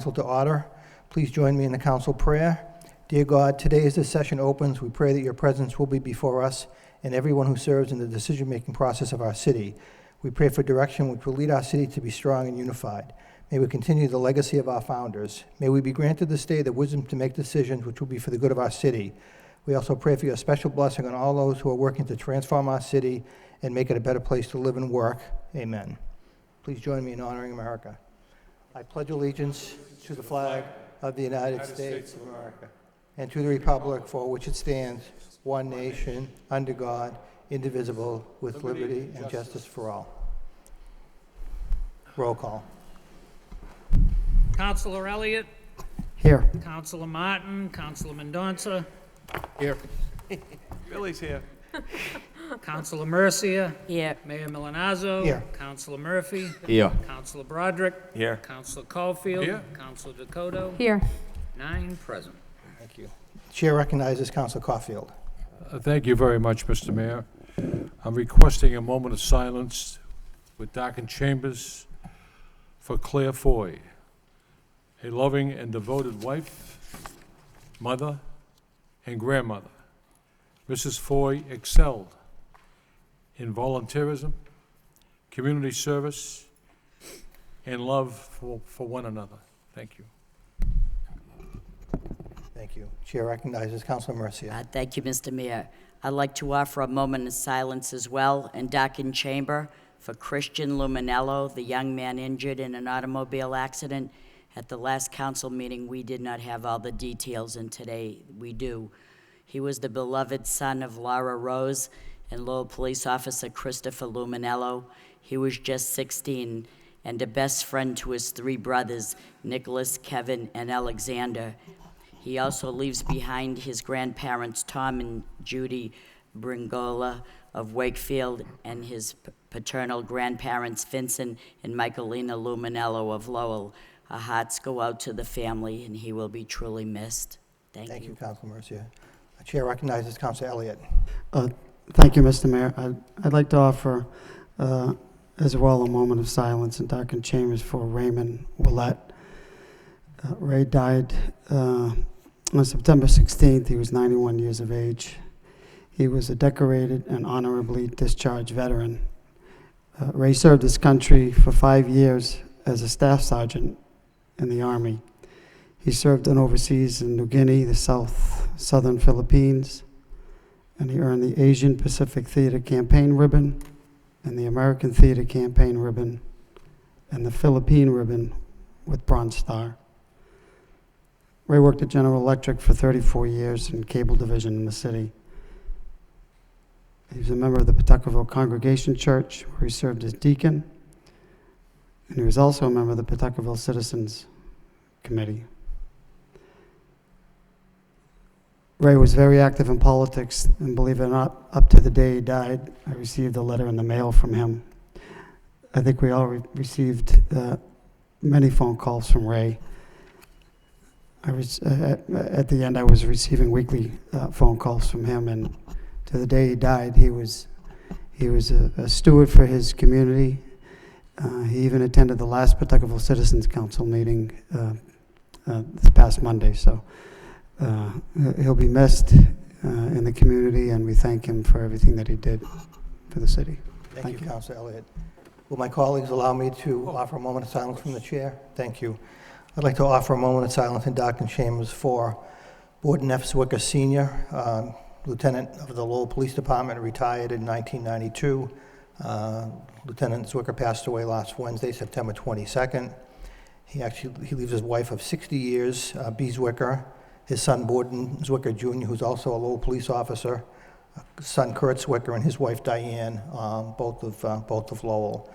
To order. Please join me in the council prayer. Dear God, today as this session opens, we pray that your presence will be before us and everyone who serves in the decision-making process of our city. We pray for direction which will lead our city to be strong and unified. May we continue the legacy of our founders. May we be granted this day the wisdom to make decisions which will be for the good of our city. We also pray for your special blessing on all those who are working to transform our city and make it a better place to live and work. Amen. Please join me in honoring America. I pledge allegiance to the flag of the United States of America and to the republic for which it stands, one nation, under God, indivisible, with liberty and justice for all. Roll call. Councilor Elliott. Here. Councilor Martin. Councilor Mendonça. Here. Billy's here. Councilor Mercia. Here. Mayor Milanazzo. Here. Councilor Murphy. Here. Councilor Broderick. Here. Councilor Caulfield. Here. Councilor Dakota. Here. 9 present. Thank you. Chair recognizes Councilor Caulfield. Thank you very much, Mr. Mayor. I'm requesting a moment of silence with darkened chambers for Claire Foy, a loving and devoted wife, mother, and grandmother. Mrs. Foy excelled in volunteerism, community service, and love for one another. Thank you. Thank you. Chair recognizes Councilor Mercia. Thank you, Mr. Mayor. I'd like to offer a moment of silence as well in darkened chamber for Christian Luminello, the young man injured in an automobile accident. At the last council meeting, we did not have all the details, and today we do. He was the beloved son of Laura Rose and Lowell police officer Christopher Luminello. He was just 16 and a best friend to his 3 brothers, Nicholas, Kevin, and Alexander. He also leaves behind his grandparents, Tom and Judy Bringola of Wakefield, and his paternal grandparents, Vincent and Michaelina Luminello of Lowell. Our hearts go out to the family, and he will be truly missed. Thank you. Councilor Mercia. Chair recognizes Councilor Elliott. Thank you, Mr. Mayor. I'd like to offer as well a moment of silence in darkened chambers for Raymond Willett. Ray died on September 16th. He was 91 years of age. He was a decorated and honorably discharged veteran. Ray served his country for 5 years as a staff sergeant in the Army. He served overseas in New Guinea, the southern Philippines, and he earned the Asian Pacific Theater Campaign Ribbon and the American Theater Campaign Ribbon and the Philippine Ribbon with Bronze Star. Ray worked at General Electric for 34 years in cable division in the city. He was a member of the Pawtuckaville Congregation Church, where he served as deacon, and he was also a member of the Pawtuckaville Citizens Committee. Ray was very active in politics, and believe it or not, up to the day he died, I received a letter in the mail from him. I think we all received many phone calls from Ray. I was at the end, I was receiving weekly phone calls from him, and to the day he died, he was a steward for his community. He even attended the last Pawtuckaville Citizens Council meeting this past Monday, so he'll be missed in the community, and we thank him for everything that he did for the city. Thank you, Councilor Elliott. Will my colleagues allow me to offer a moment of silence from the chair? Thank you. I'd like to offer a moment of silence in darkened chambers for Borden F. Zwicker Sr., Lieutenant of the Lowell Police Department, retired in 1992. Lieutenant Zwicker passed away last Wednesday, September 22nd. He leaves his wife of 60 years, B. Zwicker, his son Borden Zwicker Jr., who's also a Lowell police officer, son Kurt Zwicker, and his wife Diane, both of Lowell.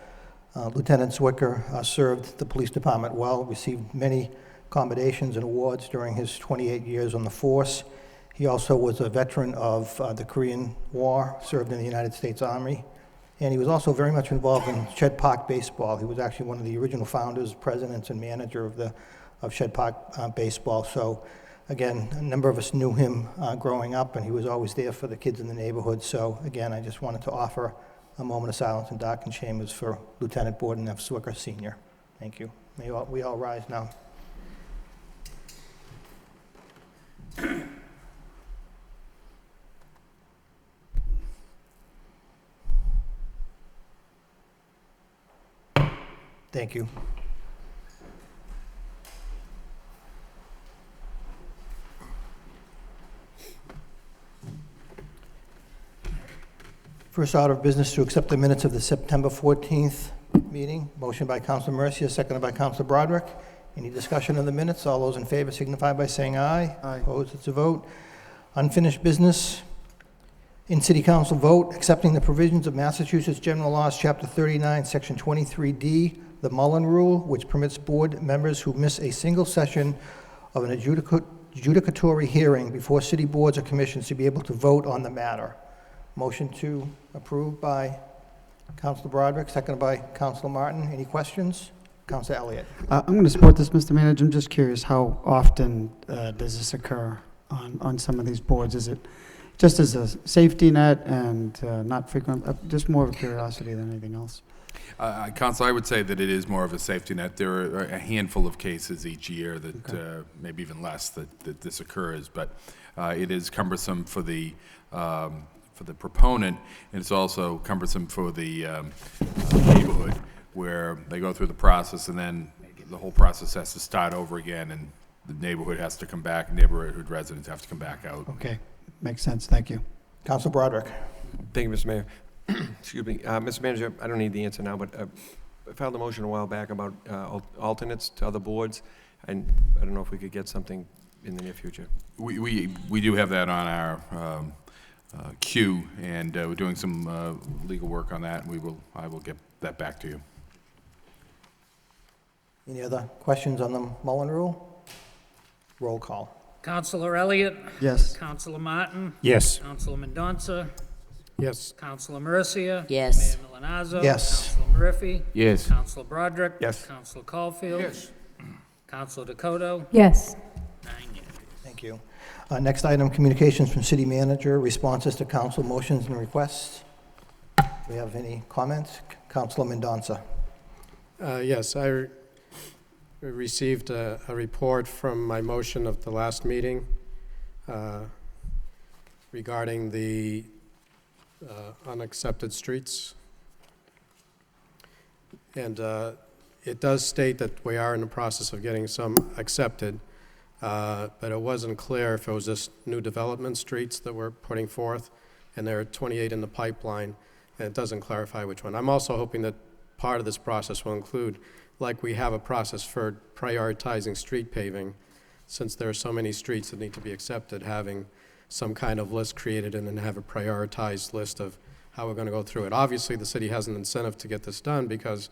Lieutenant Zwicker served the police department well, received many commendations and awards during his 28 years on the force. He also was a veteran of the Korean War, served in the United States Army, and he was also very much involved in Shed Park baseball. He was actually one of the original founders, presidents, and manager of Shed Park baseball. So, again, a number of us knew him growing up, and he was always there for the kids in the neighborhood. So, again, I just wanted to offer a moment of silence in darkened chambers for Lieutenant Borden F. Zwicker Sr. Thank you. May we all rise now. Thank you. First order of business to accept the minutes of the September 14th meeting. Motion by Council Mercia, seconded by Council Broderick. Any discussion of the minutes? All those in favor signify by saying aye. Aye. Opposed, it's a vote. Unfinished business. In City Council vote, accepting the provisions of Massachusetts General Laws, Chapter 39, Section 23D, the Mullen Rule, which permits board members who miss a single session of an adjudicatory hearing before city boards or commissions to be able to vote on the matter. Motion to approve by Councilor Broderick, seconded by Councilor Martin. Any questions? Councilor Elliott. I'm going to support this, Mr. Manager. I'm just curious, how often does this occur on some of these boards? Is it just as a safety net and not frequent? Just more of a curiosity than anything else. Council, I would say that it is more of a safety net. There are a handful of cases each year that, maybe even less, that this occurs, but it is cumbersome for the proponent, and it's also cumbersome for the neighborhood, where they go through the process and then the whole process has to start over again, and the neighborhood has to come back, neighborhood residents have to come back out. Okay, makes sense. Thank you. Councilor Broderick. Thank you, Mr. Mayor. Excuse me. Mr. Manager, I don't need the answer now, but I filed a motion a while back about alternates to other boards, and I don't know if we could get something in the near future. We do have that on our queue, and we're doing some legal work on that, and I will get that back to you. Any other questions on the Mullen Rule? Roll call. Councilor Elliott. Yes. Councilor Martin. Yes. Councilor Mendonça. Yes. Councilor Mercia. Yes. Mayor Milanazzo. Yes. Councilor Murphy. Yes. Councilor Broderick. Yes. Councilor Caulfield. Yes. Councilor Dakota. yes, 9 yeas. Thank you. Next item, communications from city manager, responses to council motions and requests. Do we have any comments? Councilor Mendonça. Yes, I received a report from my motion of the last meeting regarding the unaccepted streets. And it does state that we are in the process of getting some accepted, but it wasn't clear if it was just new development streets that we're putting forth, and there are 28 in the pipeline, and it doesn't clarify which one. I'm also hoping that part of this process will include, like we have a process for prioritizing street paving, since there are so many streets that need to be accepted, having some kind of list created and then have a prioritized list of how we're going to go through it. Obviously, the city has an incentive to get this done, because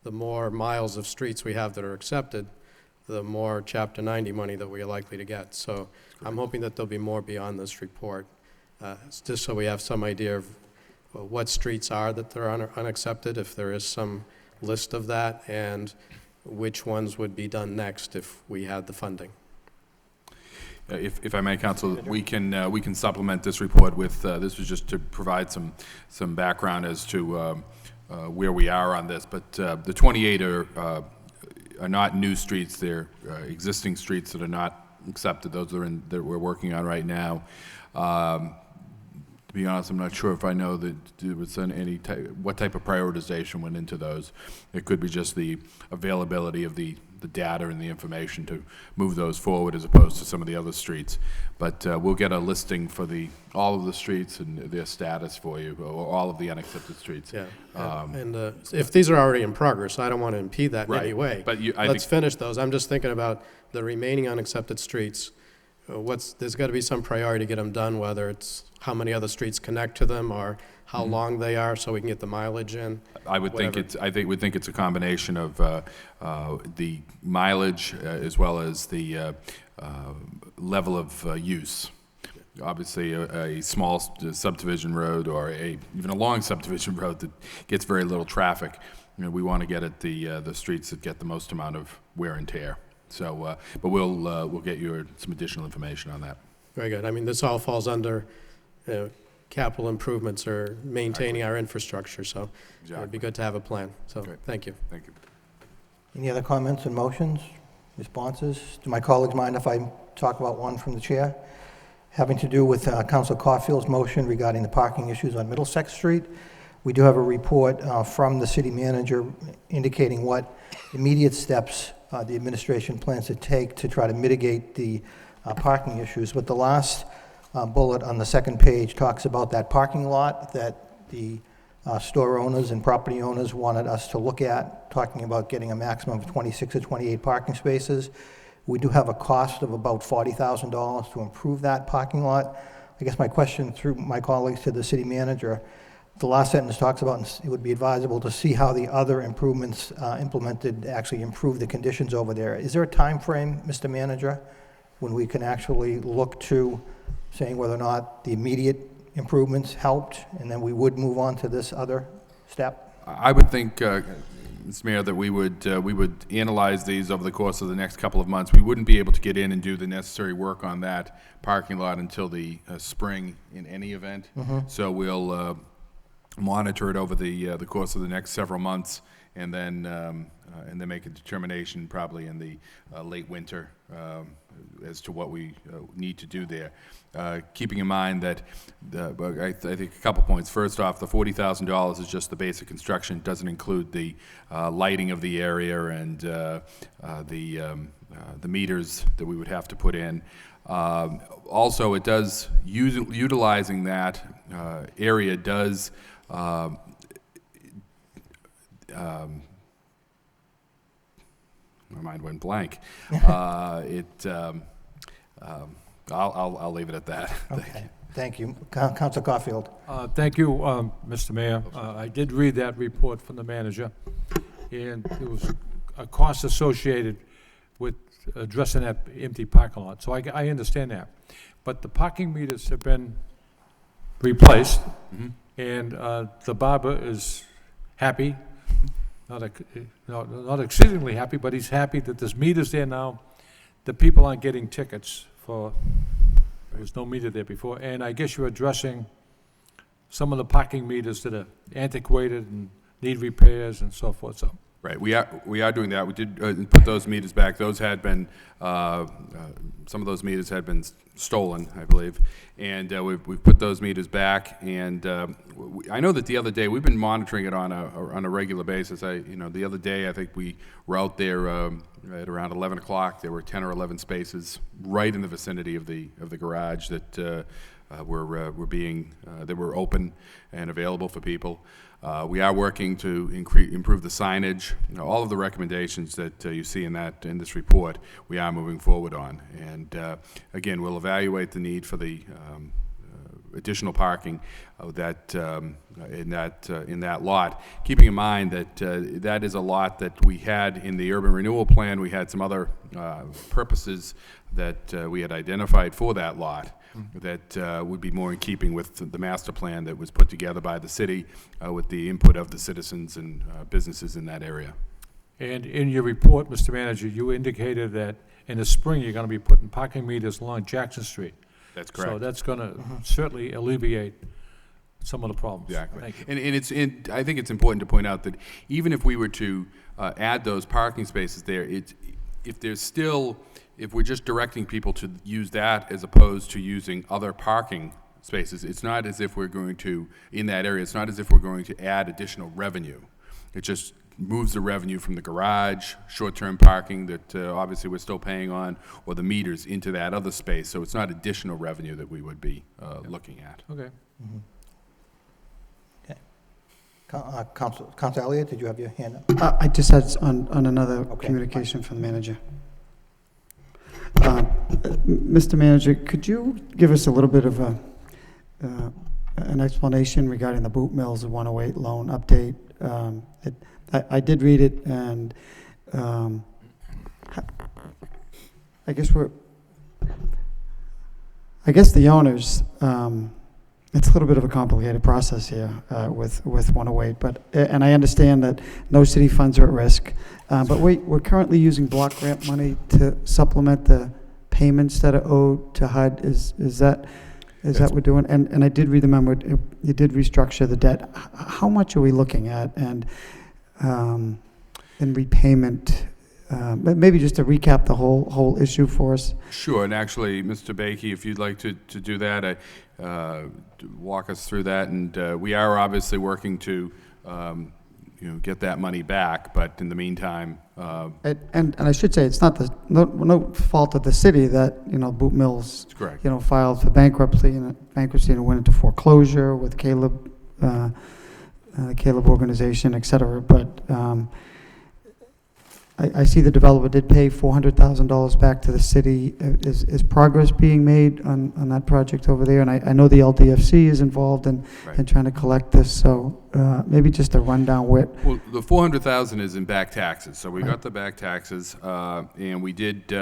the more miles of streets we have that are accepted, the more Chapter 90 money that we are likely to get. So I'm hoping that there'll be more beyond this report, just so we have some idea of what streets are that are unaccepted, if there is some list of that, and which ones would be done next if we had the funding. If I may, Council, we can supplement this report with, this was just to provide some background as to where we are on this, but the 28 are not new streets. They're existing streets that are not accepted. Those are that we're working on right now. To be honest, I'm not sure if I know that there was what type of prioritization went into those. It could be just the availability of the data and the information to move those forward, as opposed to some of the other streets. But we'll get a listing for all of the streets and their status for you, or all of the unaccepted streets. Yeah, and if these are already in progress, I don't want to impede that in Right, any way. but Let's finish those. I'm just thinking about the remaining unaccepted streets. There's got to be some priority to get them done, whether it's how many other streets connect to them or how long they are, so we can get the mileage in. I would think it's a combination of the mileage as well as the level of use. Obviously, a small subdivision road, or even a long subdivision road that gets very little traffic, we want to get at the streets that get the most amount of wear and tear. So, but we'll get you some additional information on that. Very good. I mean, this all falls under capital improvements or maintaining our infrastructure, so it would be good to have a plan. So, Okay. thank you. Thank you. Any other comments and motions, responses? Do my colleagues mind if I talk about one from the chair? Having to do with Councilor Caulfield's motion regarding the parking issues on Middlesex Street. We do have a report from the city manager indicating what immediate steps the administration plans to take to try to mitigate the parking issues. But the last bullet on the second page talks about that parking lot that the store owners and property owners wanted us to look at, talking about getting a maximum of 26 or 28 parking spaces. We do have a cost of about $40,000 to improve that parking lot. I guess my question through my colleagues to the city manager, the last sentence talks about it would be advisable to see how the other improvements implemented actually improve the conditions over there. Is there a time frame, Mr. Manager, when we can actually look to saying whether or not the immediate improvements helped, and then we would move on to this other step? I would think, Mr. Mayor, that we would analyze these over the course of the next couple of months. We wouldn't be able to get in and do the necessary work on that parking lot until the spring in any event. So we'll monitor it over the course of the next several months, and then make a determination probably in the late winter as to what we need to do there. Keeping in mind that I think a couple points. First off, the $40,000 is just the basic construction. It doesn't include the lighting of the area and the meters that we would have to put in. Also, it does utilizing that area does. My mind went blank. I'll leave it at that. Okay, thank you. Councilor Caulfield. Thank you, Mr. Mayor. I did read that report from the manager, and there was a cost associated with addressing that empty parking lot. So I understand that. But the parking meters have been replaced, and the barber is happy, not exceedingly happy, but he's happy that there's meters there now. The people aren't getting tickets for, there was no meter there before, and I guess you're addressing some of the parking meters that are antiquated and need repairs and so forth, so. Right, we are doing that. We did put those meters back. Those had been, some of those meters had been stolen, I believe, and we've put those meters back. And I know that the other day we've been monitoring it on a regular basis. The other day I think we were out there at around 11 o'clock. There were 10 or 11 spaces right in the vicinity of the garage that that were open and available for people. We are working to improve the signage. All of the recommendations that you see in this report, we are moving forward on. And again, we'll evaluate the need for the additional parking in that lot. Keeping in mind that that is a lot that we had in the urban renewal plan. We had some other purposes that we had identified for that lot that would be more in keeping with the master plan that was put together by the city with the input of the citizens and businesses in that area. And in your report, Mr. Manager, you indicated that in the spring you're going to be putting parking meters along Jackson Street. That's correct. So that's going to certainly alleviate some of the problems. Exactly. Thank you. And I think it's important to point out that even if we were to add those parking spaces there, if we're just directing people to use that as opposed to using other parking spaces, it's not as if we're going to, in that area, it's not as if we're going to add additional revenue. It just moves the revenue from the garage, short-term parking that obviously we're still paying on, or the meters into that other space. So it's not additional revenue that we would be looking at. Okay. Okay. Councilor Elliott, did you have your hand up? I just had on another Okay. communication from the manager. Mr. Manager, could you give us a little bit of an explanation regarding the Boot Mills 108 loan update? I did read it, and I guess the owners, it's a little bit of a complicated process here with 108, and I understand that no city funds are at risk, but we're currently using block grant money to supplement the payments that are owed to HUD. Is that what we're doing? And I did read the memo. You did restructure the debt. How much are we looking at? And in repayment, maybe just to recap the whole issue for us. Sure, and actually, Mr. Bakey, if you'd like to do that, to walk us through that, and we are obviously working to, get that money back, but in the meantime, And I should say, it's not no fault of the city that, Boot Mills, it's correct. filed for bankruptcy and went into foreclosure with Caleb organization, et cetera. But I see the developer did pay $400,000 back to the city. Is progress being made on that project over there? And I know the LDFC is involved in trying to collect this, so maybe just a rundown Well, the 400,000 is in back taxes, so we got the back taxes, and we did,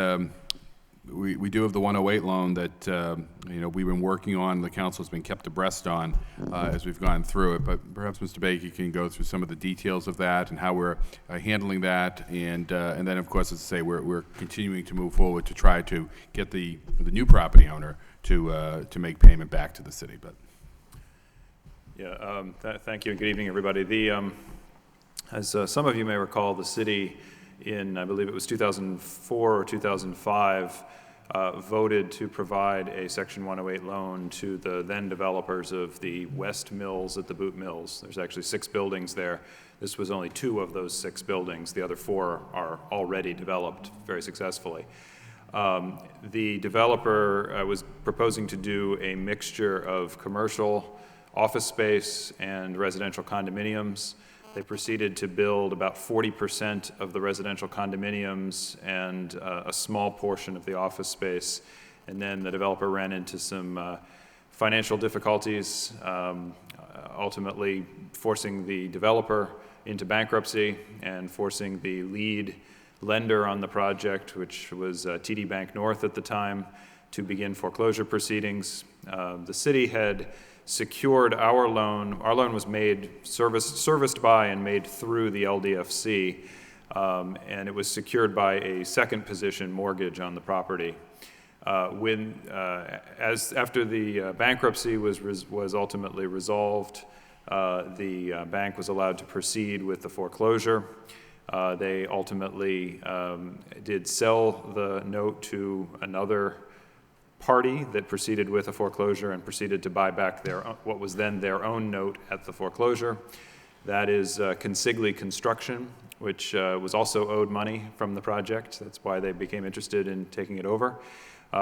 we do have the 108 loan that, we've been working on, the council's been kept abreast on as we've gone through it, but perhaps Mr. Bakey can go through some of the details of that and how we're handling that, and then, of course, as I say, we're continuing to move forward to try to get the new property owner to make payment back to the city, but. Yeah, thank you, and good evening, everybody. As some of you may recall, the city in, I believe it was 2004 or 2005, voted to provide a Section 108 loan to the then developers of the West Mills at the Boot Mills. There's actually 6 buildings there. This was only 2 of those 6 buildings. The other 4 are already developed very successfully. The developer was proposing to do a mixture of commercial office space and residential condominiums. They proceeded to build about 40% of the residential condominiums and a small portion of the office space. And then the developer ran into some financial difficulties, ultimately forcing the developer into bankruptcy and forcing the lead lender on the project, which was TD Bank North at the time, to begin foreclosure proceedings. The city had secured our loan. Our loan was serviced by and made through the LDFC, and it was secured by a second position mortgage on the property. After the bankruptcy was ultimately resolved, the bank was allowed to proceed with the foreclosure. They ultimately did sell the note to another party that proceeded with a foreclosure and proceeded to buy back what was then their own note at the foreclosure. That is Consigli Construction, which was also owed money from the project. That's why they became interested in taking it over.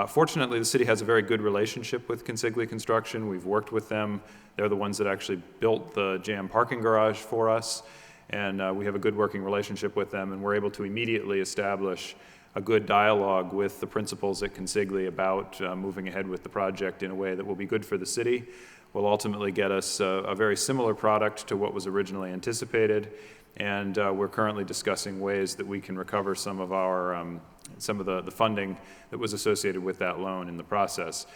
Fortunately, the city has a very good relationship with Consigli Construction. We've worked with them. They're the ones that actually built the jam parking garage for us, and we have a good working relationship with them, and we're able to immediately establish a good dialogue with the principals at Consigli about moving ahead with the project in a way that will be good for the city, will ultimately get us a very similar product to what was originally anticipated, and we're currently discussing ways that we can recover some of the funding that was associated with that loan in the process.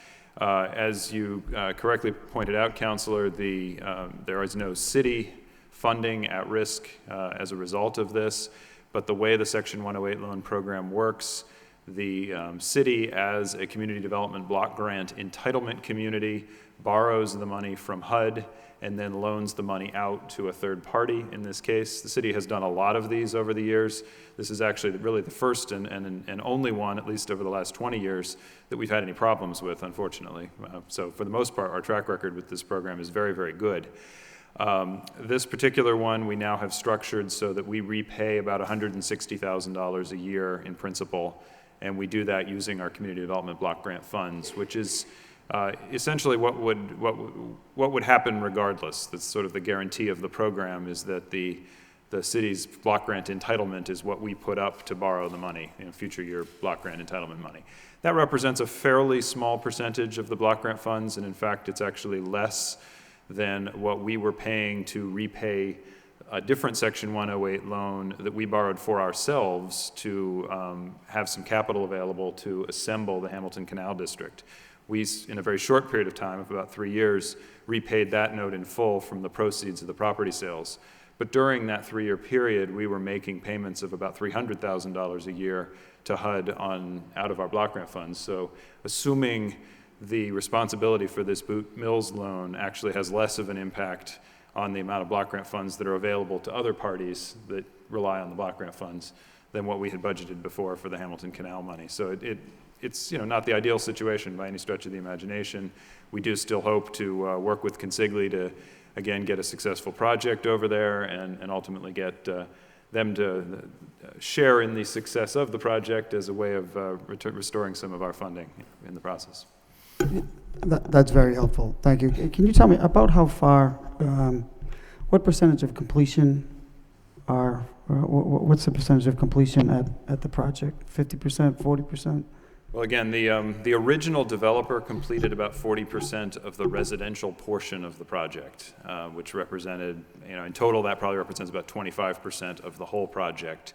As you correctly pointed out, Councilor, there is no city funding at risk as a result of this. But the way the Section 108 loan program works, the city, as a community development block grant entitlement community, borrows the money from HUD and then loans the money out to a third party. In this case, the city has done a lot of these over the years. This is actually really the first and only one, at least over the last 20 years, that we've had any problems with, unfortunately. So for the most part, our track record with this program is very, very good. This particular one we now have structured so that we repay about $160,000 a year in principal, and we do that using our community development block grant funds, which is essentially what would happen regardless. That's sort of the guarantee of the program, is that the city's block grant entitlement is what we put up to borrow the money, future year block grant entitlement money. That represents a fairly small percentage of the block grant funds, and in fact it's actually less than what we were paying to repay a different Section 108 loan that we borrowed for ourselves to have some capital available to assemble the Hamilton Canal District. We, in a very short period of time, of about 3 years, repaid that note in full from the proceeds of the property sales. But during that 3-year period, we were making payments of about $300,000 a year to HUD out of our block grant funds. So assuming the responsibility for this Boot Mills loan actually has less of an impact on the amount of block grant funds that are available to other parties that rely on the block grant funds than what we had budgeted before for the Hamilton Canal money. So it's, not the ideal situation by any stretch of the imagination. We do still hope to work with Consigli to, again, get a successful project over there and ultimately get them to share in the success of the project as a way of restoring some of our funding in the process. That's very helpful. Thank you. Can you tell me about how far, what percentage of completion what's the percentage of completion at the project? 50%, 40%? Well, again, the original developer completed about 40% of the residential portion of the project, which represented, in total, that probably represents about 25% of the whole project.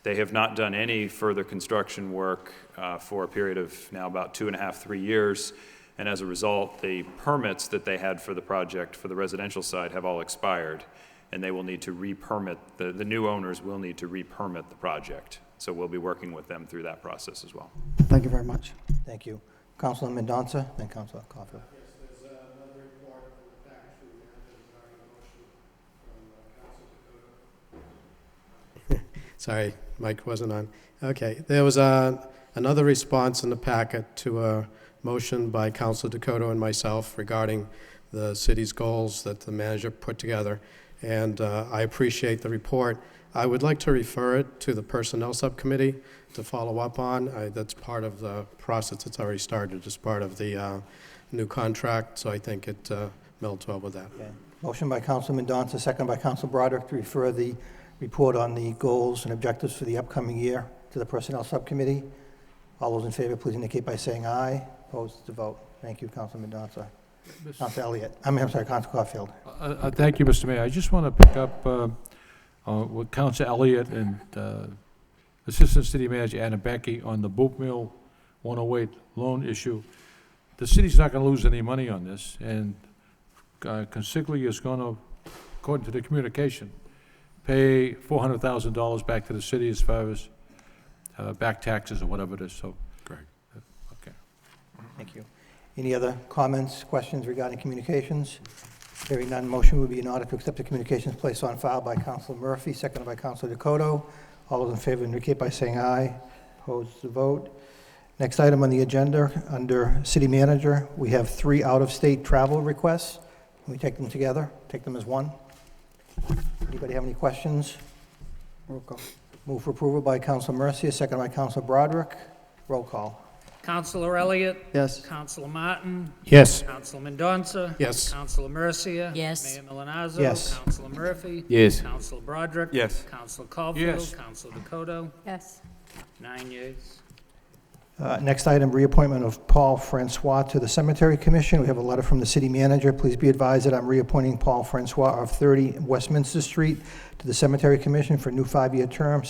They have not done any further construction work for a period of now about 2.5, 3 years, and as a result, the permits that they had for the project for the residential side have all expired, and they will need to re-permit, the new owners will need to re-permit the project. So we'll be working with them through that process as well. Thank you very much. Thank you. Councilor Mendonça, then Councilor Caulfield. Yes, there's another report from the package we regarding a motion from Council Dakota. Sorry, mic wasn't on. Okay, there was another response in the packet to a motion by Council Dakota and myself regarding the city's goals that the manager put together, and I appreciate the report. I would like to refer it to the Personnel Subcommittee to follow up on. That's part of the process that's already started as part of the new contract, so I think it melds well with that. Okay. Motion by Councilor Mendonça, second by Councilor Broderick to refer the report on the goals and objectives for the upcoming year to the Personnel Subcommittee. All those in favor, please indicate by saying aye. Opposed to vote. Thank you, Councilor Mendonça. Councilor Elliott. I'm sorry, Councilor Caulfield. Thank you, Mr. Mayor. I just want to pick up with Councilor Elliott and Assistant City Manager Anna Becky on the Boot Mill 108 loan issue. The city's not going to lose any money on this, and Consigli is going to, according to the communication, pay $400,000 back to the city as far as back taxes or whatever it is. So, Great. Okay. Thank you. Any other comments, questions regarding communications? Hearing none, motion would be in order to accept the communications placed on file by Councilor Murphy, seconded by Councilor Dakota. All those in favor indicate by saying aye. Opposed to vote. Next item on the agenda, under City Manager, we have 3 out-of-state travel requests. Can we take them together? Take them as one? Anybody have any questions? Roll call. Move for approval by Councilor Mercia, seconded by Councilor Broderick. Roll call. Councilor Elliott? Yes. Councilor Martin? Yes. Councilor Mendonça? Yes. Councilor Mercia? Yes. Mayor Milanazzo? Yes. Councilor Murphy? Yes. Councilor Broderick? Yes. Councilor Caulfield? Yes. Councilor Dakota? Yes. 9 yeas. Next item, reappointment of Paul Francois to the Cemetery Commission. We have a letter from the city manager. Please be advised that I'm reappointing Paul Francois of 30 Westminster Street to the Cemetery Commission for a new 5-year term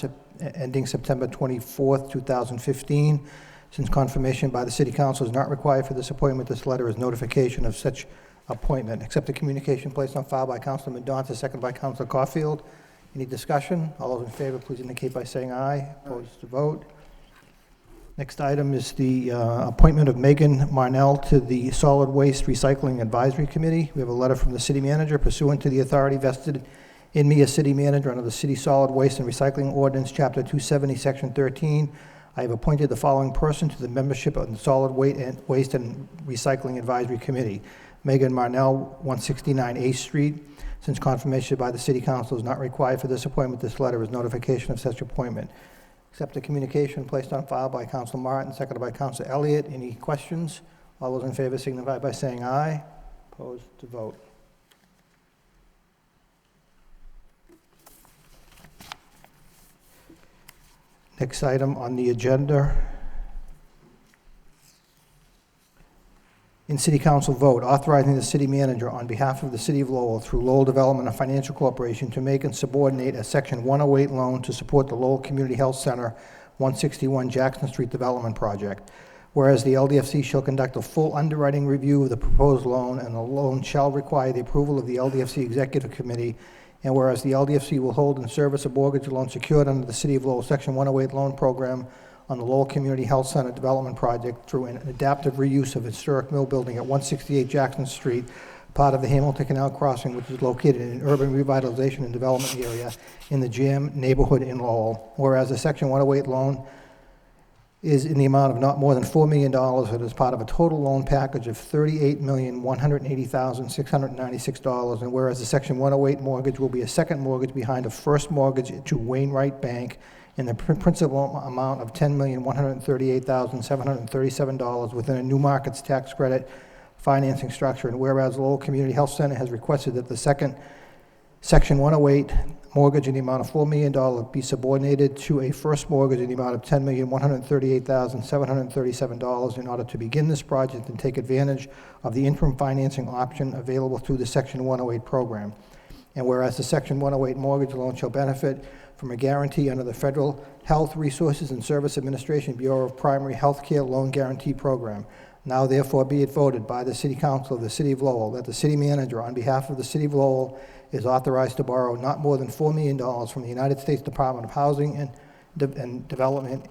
ending September 24th, 2015. Since confirmation by the City Council is not required for this appointment, this letter is notification of such appointment. Accept the communication placed on file by Councilor Mendonça, second by Councilor Caulfield. Any discussion? All those in favor, please indicate by saying aye. Opposed to vote. Next item is the appointment of Megan Marnell to the Solid Waste Recycling Advisory Committee. We have a letter from the city manager pursuant to the authority vested in me as city manager under the City Solid Waste and Recycling Ordinance, Chapter 270, Section 13. I have appointed the following person to the membership of the Solid Waste and Recycling Advisory Committee. Megan Marnell, 169 8th Street. Since confirmation by the City Council is not required for this appointment, this letter is notification of such appointment. Accept the communication placed on file by Councilor Martin, seconded by Councilor Elliott. Any questions? All those in favor signify by saying aye. Opposed to vote. Next item on the agenda. In City Council vote, authorizing the city manager on behalf of the City of Lowell through Lowell Development and Financial Corporation to make and subordinate a Section 108 loan to support the Lowell Community Health Center 161 Jackson Street Development Project. Whereas the LDFC shall conduct a full underwriting review of the proposed loan, and the loan shall require the approval of the LDFC Executive Committee. And whereas the LDFC will hold and service a mortgage loan secured under the City of Lowell Section 108 loan program on the Lowell Community Health Center Development Project through an adaptive reuse of historic mill building at 168 Jackson Street part of the Hamilton Canal Crossing, which is located in an urban revitalization and development area in the Jam neighborhood in Lowell. Whereas the Section 108 loan is in the amount of not more than $4 million, and is part of a total loan package of $38,180,696. And whereas the Section 108 mortgage will be a second mortgage behind a first mortgage to Wainwright Bank in the principal amount of $10,138,737 within a new markets tax credit financing structure. And whereas Lowell Community Health Center has requested that the second Section 108 mortgage in the amount of $4 million be subordinated to a first mortgage in the amount of $10,138,737 in order to begin this project and take advantage of the interim financing option available through the Section 108 program. And whereas the Section 108 mortgage loan shall benefit from a guarantee under the Federal Health Resources and Service Administration Bureau of Primary Health Care Loan Guarantee Program. Now therefore be it voted by the City Council of the City of Lowell that the City Manager, on behalf of the City of Lowell, is authorized to borrow not more than $4 million from the United States Department of Housing and Development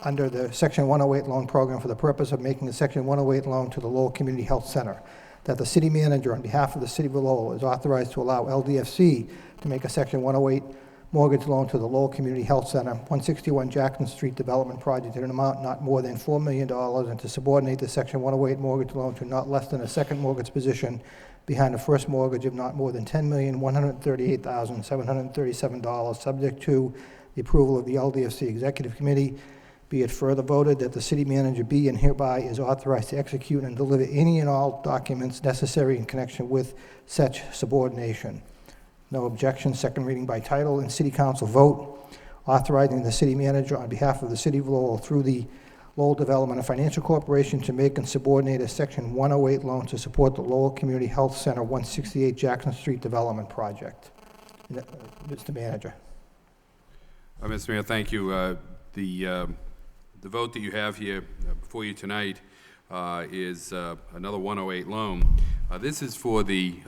under the Section 108 loan program for the purpose of making a Section 108 loan to the Lowell Community Health Center. That the City Manager, on behalf of the City of Lowell, is authorized to allow LDFC to make a Section 108 mortgage loan to the Lowell Community Health Center, 161 Jackson Street Development Project, in an amount not more than $4 million, and to subordinate the Section 108 mortgage loan to not less than a second mortgage position behind a first mortgage of not more than $10,138,737, subject to the approval of the LDFC Executive Committee. Be it further voted that the City Manager be and hereby is authorized to execute and deliver any and all documents necessary in connection with such subordination. No objection. Second reading by title and City Council vote, authorizing the City Manager on behalf of the City of Lowell through the Lowell Development and Financial Corporation to make and subordinate a Section 108 loan to support the Lowell Community Health Center 168 Jackson Street Development Project. Mr. Manager. Mr. Mayor, thank you. The vote that you have here before you tonight is another 108 loan. This is for the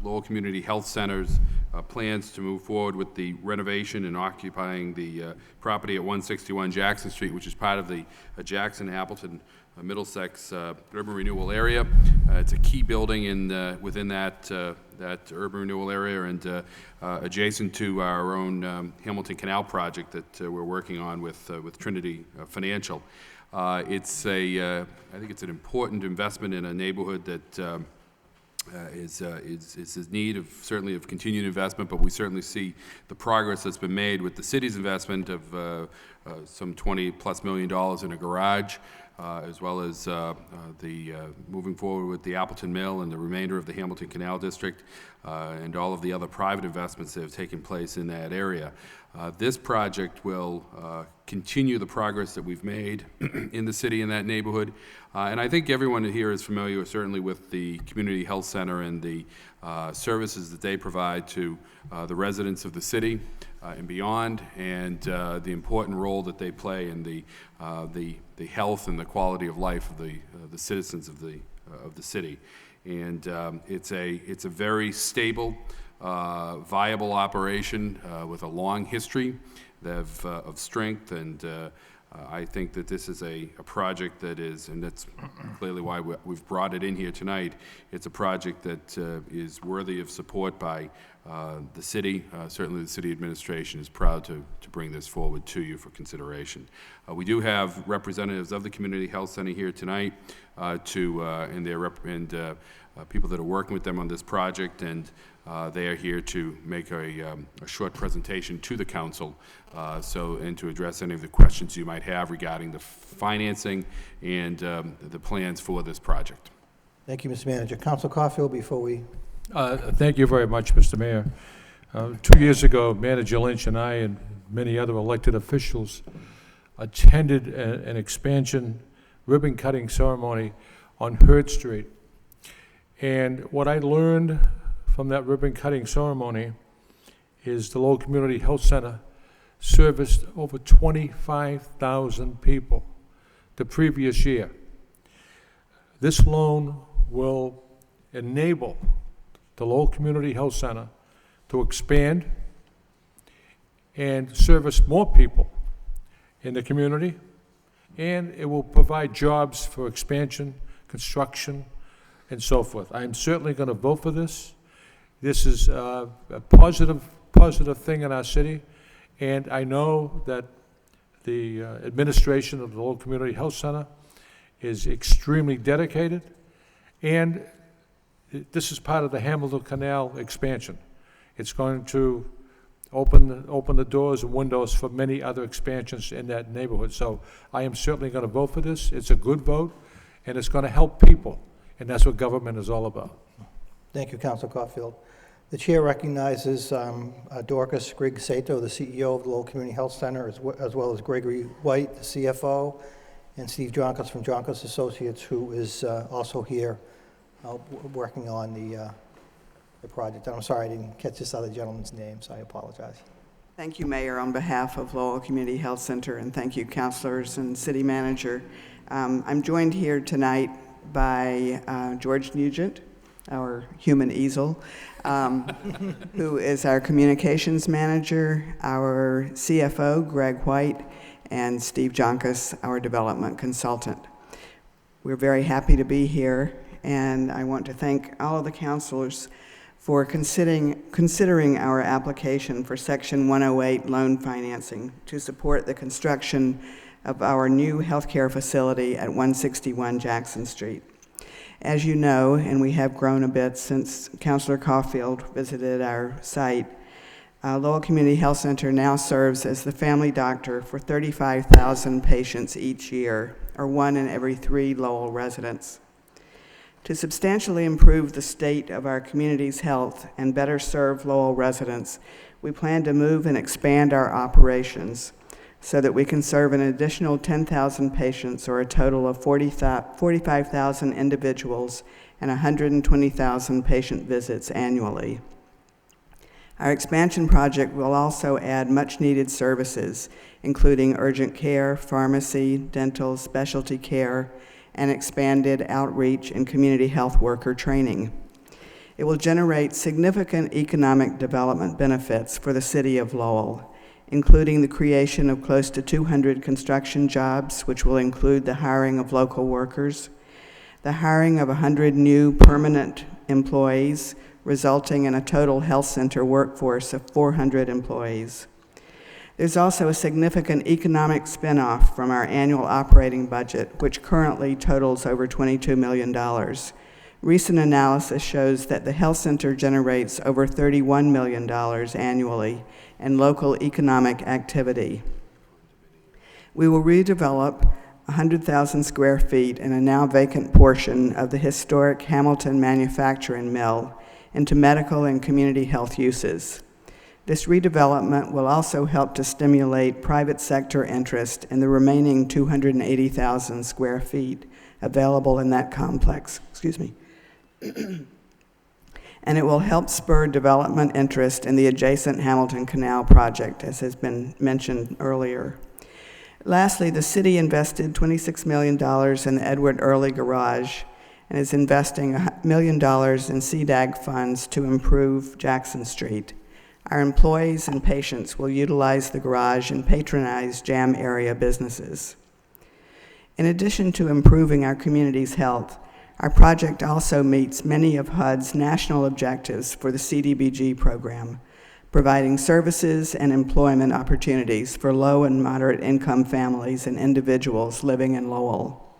Lowell Community Health Center's plans to move forward with the renovation and occupying the property at 161 Jackson Street, which is part of the Jackson, Appleton, Middlesex urban renewal area. It's a key building within that urban renewal area and adjacent to our own Hamilton Canal project that we're working on with Trinity Financial. I think it's an important investment in a neighborhood that is in need of certainly of continued investment, but we certainly see the progress that's been made with the city's investment of some $20+ million in a garage, as well as moving forward with the Appleton Mill and the remainder of the Hamilton Canal District, and all of the other private investments that have taken place in that area. This project will continue the progress that we've made in the city in that neighborhood. And I think everyone here is familiar certainly with the Community Health Center and the services that they provide to the residents of the city and beyond, and the important role that they play in the health and the quality of life of the citizens of the city. And it's a very stable, viable operation with a long history of strength, and I think that this is a project that is, and that's clearly why we've brought it in here tonight, it's a project that is worthy of support by the city. Certainly the city administration is proud to bring this forward to you for consideration. We do have representatives of the Community Health Center here tonight and people that are working with them on this project, and they are here to make a short presentation to the council and to address any of the questions you might have regarding the financing and the plans for this project. Thank you, Mr. Manager. Council Caulfield, before we... Thank you very much, Mr. Mayor. 2 years ago, Manager Lynch and I and many other elected officials attended an expansion ribbon-cutting ceremony on Hurd Street. And what I learned from that ribbon-cutting ceremony is the Lowell Community Health Center serviced over 25,000 people the previous year. This loan will enable the Lowell Community Health Center to expand and service more people in the community, and it will provide jobs for expansion, construction, and so forth. I am certainly going to vote for this. This is a positive thing in our city, and I know that the administration of the Lowell Community Health Center is extremely dedicated, and this is part of the Hamilton Canal expansion. It's going to open the doors and windows for many other expansions in that neighborhood. So I am certainly going to vote for this. It's a good vote, and it's going to help people, and that's what government is all about. Thank you, Councilor Caulfield. The chair recognizes Dorcas Grigg-Sato, the CEO of the Lowell Community Health Center, as well as Gregory White, the CFO, and Steve Jonkos from Jonkos Associates, who is also here working on the project. And I'm sorry I didn't catch this other gentleman's name, so I apologize. Thank you, Mayor, on behalf of Lowell Community Health Center, and thank you, councilors and city manager. I'm joined here tonight by George Nugent, our human easel, who is our communications manager, our CFO, Greg White, and Steve Jonkos, our development consultant. We're very happy to be here, and I want to thank all of the councilors for considering our application for Section 108 loan financing to support the construction of our new healthcare facility at 161 Jackson Street. As you know, and we have grown a bit since Councilor Caulfield visited our site, Lowell Community Health Center now serves as the family doctor for 35,000 patients each year, or 1 in every 3 Lowell residents. To substantially improve the state of our community's health and better serve Lowell residents, we plan to move and expand our operations so that we can serve an additional 10,000 patients, or a total of 45,000 individuals and 120,000 patient visits annually. Our expansion project will also add much-needed services, including urgent care, pharmacy, dental, specialty care, and expanded outreach and community health worker training. It will generate significant economic development benefits for the city of Lowell, including the creation of close to 200 construction jobs, which will include the hiring of local workers, the hiring of 100 new permanent employees, resulting in a total health center workforce of 400 employees. There's also a significant economic spinoff from our annual operating budget, which currently totals over $22 million. Recent analysis shows that the health center generates over $31 million annually in local economic activity. We will redevelop 100,000 square feet in a now vacant portion of the historic Hamilton Manufacturing Mill into medical and community health uses. This redevelopment will also help to stimulate private sector interest in the remaining 280,000 square feet available in that complex. And it will help spur development interest in the adjacent Hamilton Canal project, as has been mentioned earlier. Lastly, the city invested $26 million in the Edward Early Garage and is investing $1 million in CDAG funds to improve Jackson Street. Our employees and patients will utilize the garage and patronize Jam area businesses. In addition to improving our community's health, our project also meets many of HUD's national objectives for the CDBG program, providing services and employment opportunities for low and moderate income families and individuals living in Lowell.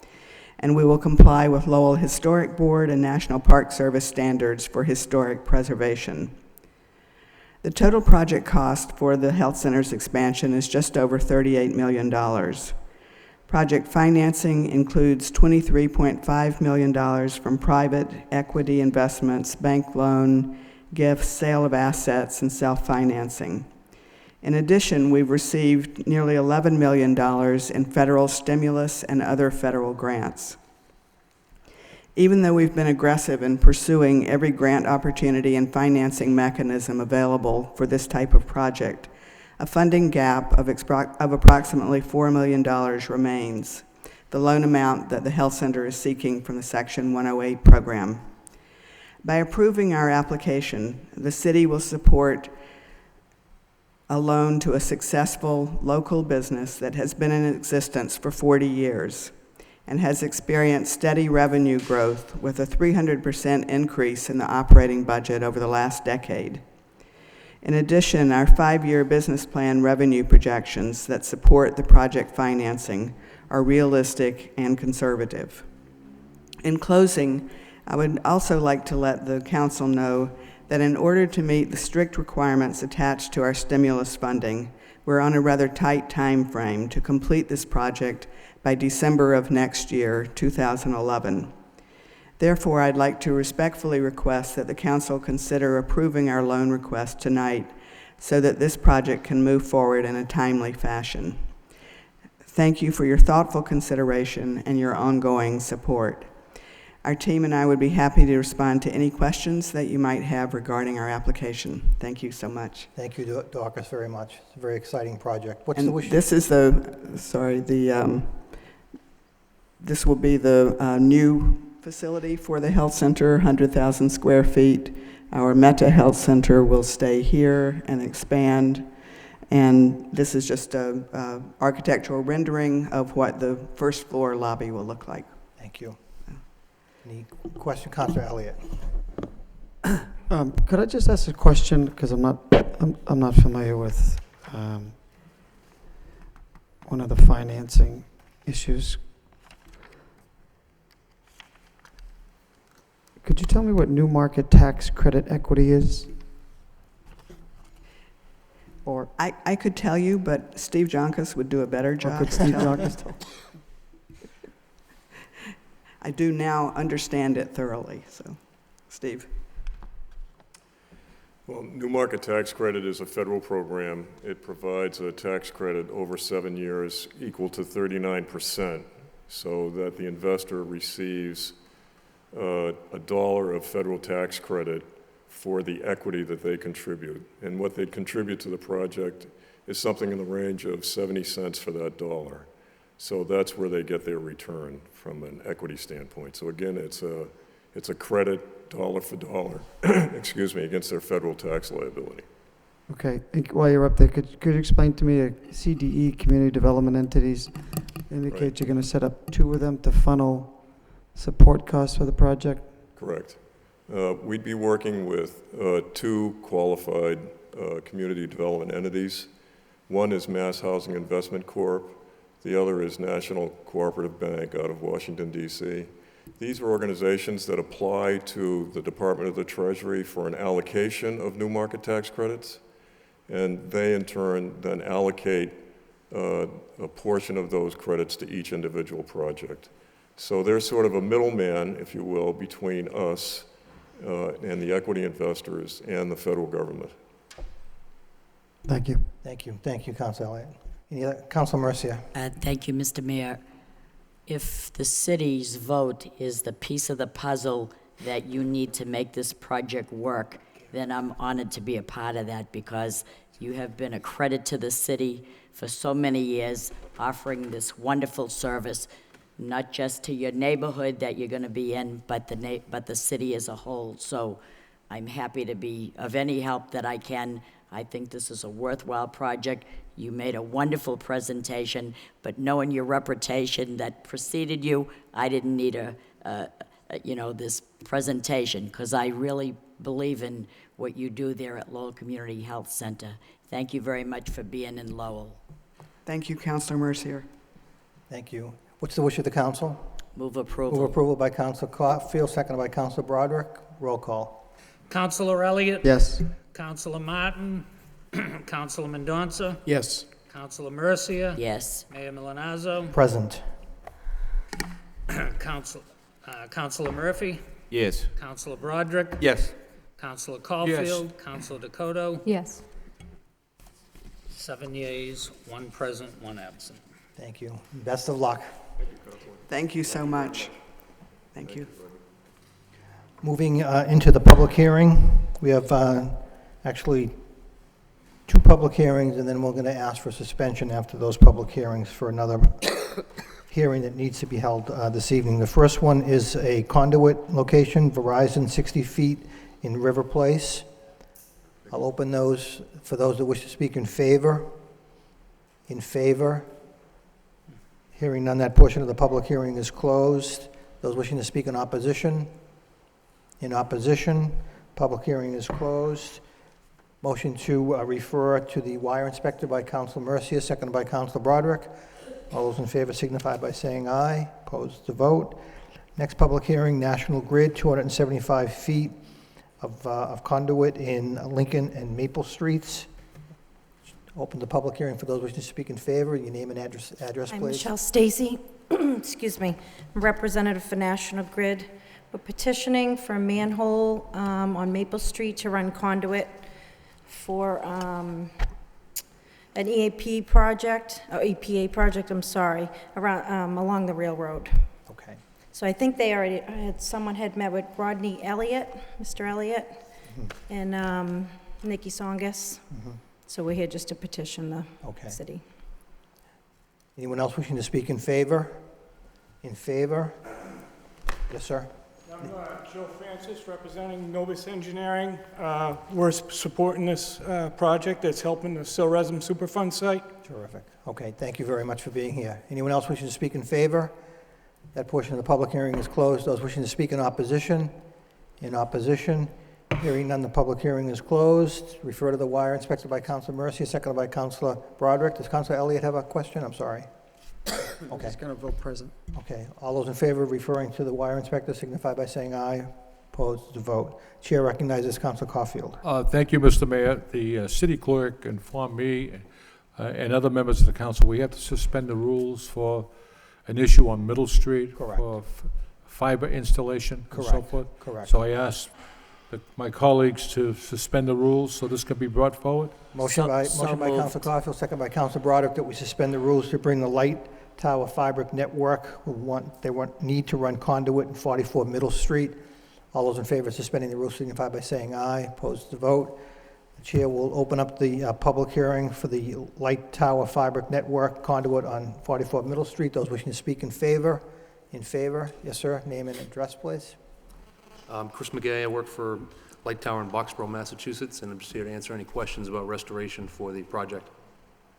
And we will comply with Lowell Historic Board and National Park Service standards for historic preservation. The total project cost for the health center's expansion is just over $38 million. Project financing includes $23.5 million from private equity investments, bank loan, gifts, sale of assets, and self-financing. In addition, we've received nearly $11 million in federal stimulus and other federal grants. Even though we've been aggressive in pursuing every grant opportunity and financing mechanism available for this type of project, a funding gap of approximately $4 million remains, the loan amount that the health center is seeking from the Section 108 program. By approving our application, the city will support a loan to a successful local business that has been in existence for 40 years. and has experienced steady revenue growth with a 300% increase in the operating budget over the last decade. In addition, our 5-year business plan revenue projections that support the project financing are realistic and conservative. In closing, I would also like to let the council know that in order to meet the strict requirements attached to our stimulus funding, we're on a rather tight time frame to complete this project by December of next year, 2011. Therefore, I'd like to respectfully request that the council consider approving our loan request tonight so that this project can move forward in a timely fashion. Thank you for your thoughtful consideration and your ongoing support. Our team and I would be happy to respond to any questions that you might have regarding our application. Thank you so much. Thank you, Dorcas, very much. It's a very exciting project. What's the And wish? this is this will be the new facility for the health center, 100,000 square feet. Our Meta Health Center will stay here and expand. And this is just a architectural rendering of what the first floor lobby will look like. Thank you. Any question, Councilor Elliott? Could I just ask a question, because I'm not familiar with one of the financing issues. Could you tell me what new market tax credit equity is? Or I could tell you, but Steve Jonkis would do a better job. could Steve Jonkis tell? I do now understand it thoroughly, so, Steve. Well, New Market Tax Credit is a federal program. It provides a tax credit over 7 years equal to 39%, so that the investor receives $1 of federal tax credit for the equity that they contribute. And what they contribute to the project is something in the range of 70 cents for that dollar. So that's where they get their return from an equity standpoint. So again, it's a credit dollar for dollar, excuse me, against their federal tax liability. Okay, and while you're up there, could you explain to me CDE, community development entities, indicate Right. you're going to set up 2 of them to funnel support costs for the project? Correct. We'd be working with 2 qualified community development entities. One is Mass Housing Investment Corp. The other is National Cooperative Bank out of Washington, D.C. These are organizations that apply to the Department of the Treasury for an allocation of new market tax credits, and they in turn then allocate a portion of those credits to each individual project. So they're sort of a middleman, if you will, between us and the equity investors and the federal government. Thank you. Thank you. Thank you, Councilor Elliott. Any other? Councilor Mercia? Thank you, Mr. Mayor. If the city's vote is the piece of the puzzle that you need to make this project work, then I'm honored to be a part of that, because you have been a credit to the city for so many years, offering this wonderful service, not just to your neighborhood that you're going to be in, but the city as a whole. So I'm happy to be of any help that I can. I think this is a worthwhile project. You made a wonderful presentation, but knowing your reputation that preceded you, I didn't need this presentation, because I really believe in what you do there at Lowell Community Health Center. Thank you very much for being in Lowell. Thank you, Councilor Mercier. Thank you. What's the wish of the council? Move approval. Move approval by Councilor Caulfield, seconded by Councilor Broderick. Roll call. Councilor Elliott? Yes. Councilor Martin? Councilor Mendonça? Yes. Councilor Mercia? Yes. Mayor Milanazzo? Present. Councilor Murphy? Yes. Councilor Broderick? Yes. Councilor Caulfield? Councilor Dakota? Yes. 7 yeas, 1 present, 1 absent. Thank you. Best of luck. Thank you so much. Thank you. Moving into the public hearing, we have actually 2 public hearings, and then we're going to ask for suspension after those public hearings for another hearing that needs to be held this evening. The first one is a conduit location, Verizon, 60 feet in River Place. I'll open those for those that wish to speak in favor. In favor. Hearing none, that portion of the public hearing is closed. Those wishing to speak in opposition? In opposition, public hearing is closed. Motion to refer to the wire inspector by Council Mercia, seconded by Council Broderick. All those in favor signify by saying aye. Opposed to vote. Next public hearing, National Grid, 275 feet of conduit in Lincoln and Maple Streets. Open the public hearing for those wishing to speak in favor. Your name and address, I'm please. Michelle Stacy, excuse me, I'm representative for National Grid. We're petitioning for a manhole on Maple Street to run conduit for an EAP project, or EPA project, I'm sorry, around, along the railroad. Okay. So I think they already, someone had met with Rodney Elliott, Mr. Elliott, and Nikki Songus. So we're here just to petition the Okay. city. Anyone else wishing to speak in favor? In favor? Yes, sir. I'm Joe Francis, representing Novus Engineering. We're supporting this project that's helping the Silresum Superfund site. Terrific. Okay, thank you very much for being here. Anyone else wishing to speak in favor? That portion of the public hearing is closed. Those wishing to speak in opposition? In opposition? Hearing none, the public hearing is closed. Refer to the wire inspected by Councilor Mercia, seconded by Councilor Broderick. Does Councilor Elliott have a question? I'm sorry. Okay. He's going to vote present. Okay. All those in favor of referring to the wire inspector signify by saying aye. Opposed to vote. Chair recognizes Councilor Caulfield. Thank you, Mr. Mayor. The city clerk informed me and other members of the council, we have to suspend the rules for an issue on Middle Street. Correct. For fiber installation and so Correct. forth. Correct. So I asked my colleagues to suspend the rules so this can be brought forward. Motion by Councilor Caulfield, second by Councilor Broderick, that we suspend the rules to bring the light tower fiber network. They need to run conduit in 44 Middle Street. All those in favor of suspending the rules signify by saying aye. Opposed to vote. The chair will open up the public hearing for the light tower fiber network conduit on 44 Middle Street. Those wishing to speak in favor? In favor? Yes, sir. Name and address, please. Chris McGay, I work for Light Tower in Boxborough, Massachusetts, and I'm just here to answer any questions about restoration for the project.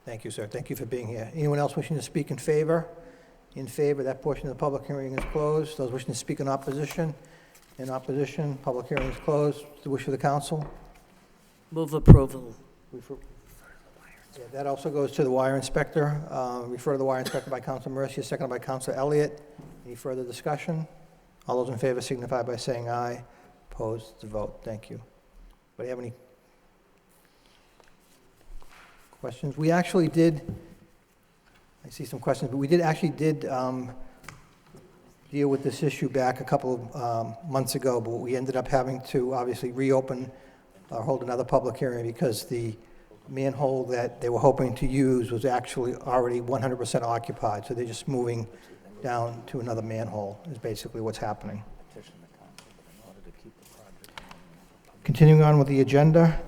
Thank you, sir. Thank you for being here. Anyone else wishing to speak in favor? In favor, that portion of the public hearing is closed. Those wishing to speak in opposition? In opposition, public hearing is closed. The wish of the council? Move approval. Yeah, that also goes to the wire inspector. Refer to the wire inspector by Councilor Mercia, seconded by Councilor Elliott. Any further discussion? All those in favor signify by saying aye. Opposed to vote. Thank you. Anybody have any questions? We actually did, I see some questions, but we did deal with this issue back a couple of months ago, but we ended up having to obviously reopen or hold another public hearing because the manhole that they were hoping to use was actually already 100% occupied, so they're just moving down to another manhole is basically what's happening. Continuing on with the agenda.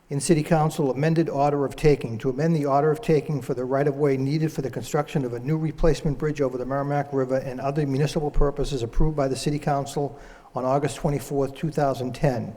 In City Council, amended order of taking. To amend the order of taking for the right-of-way needed for the construction of a new replacement bridge over the Merrimack River and other municipal purposes approved by the City Council on August 24, 2010.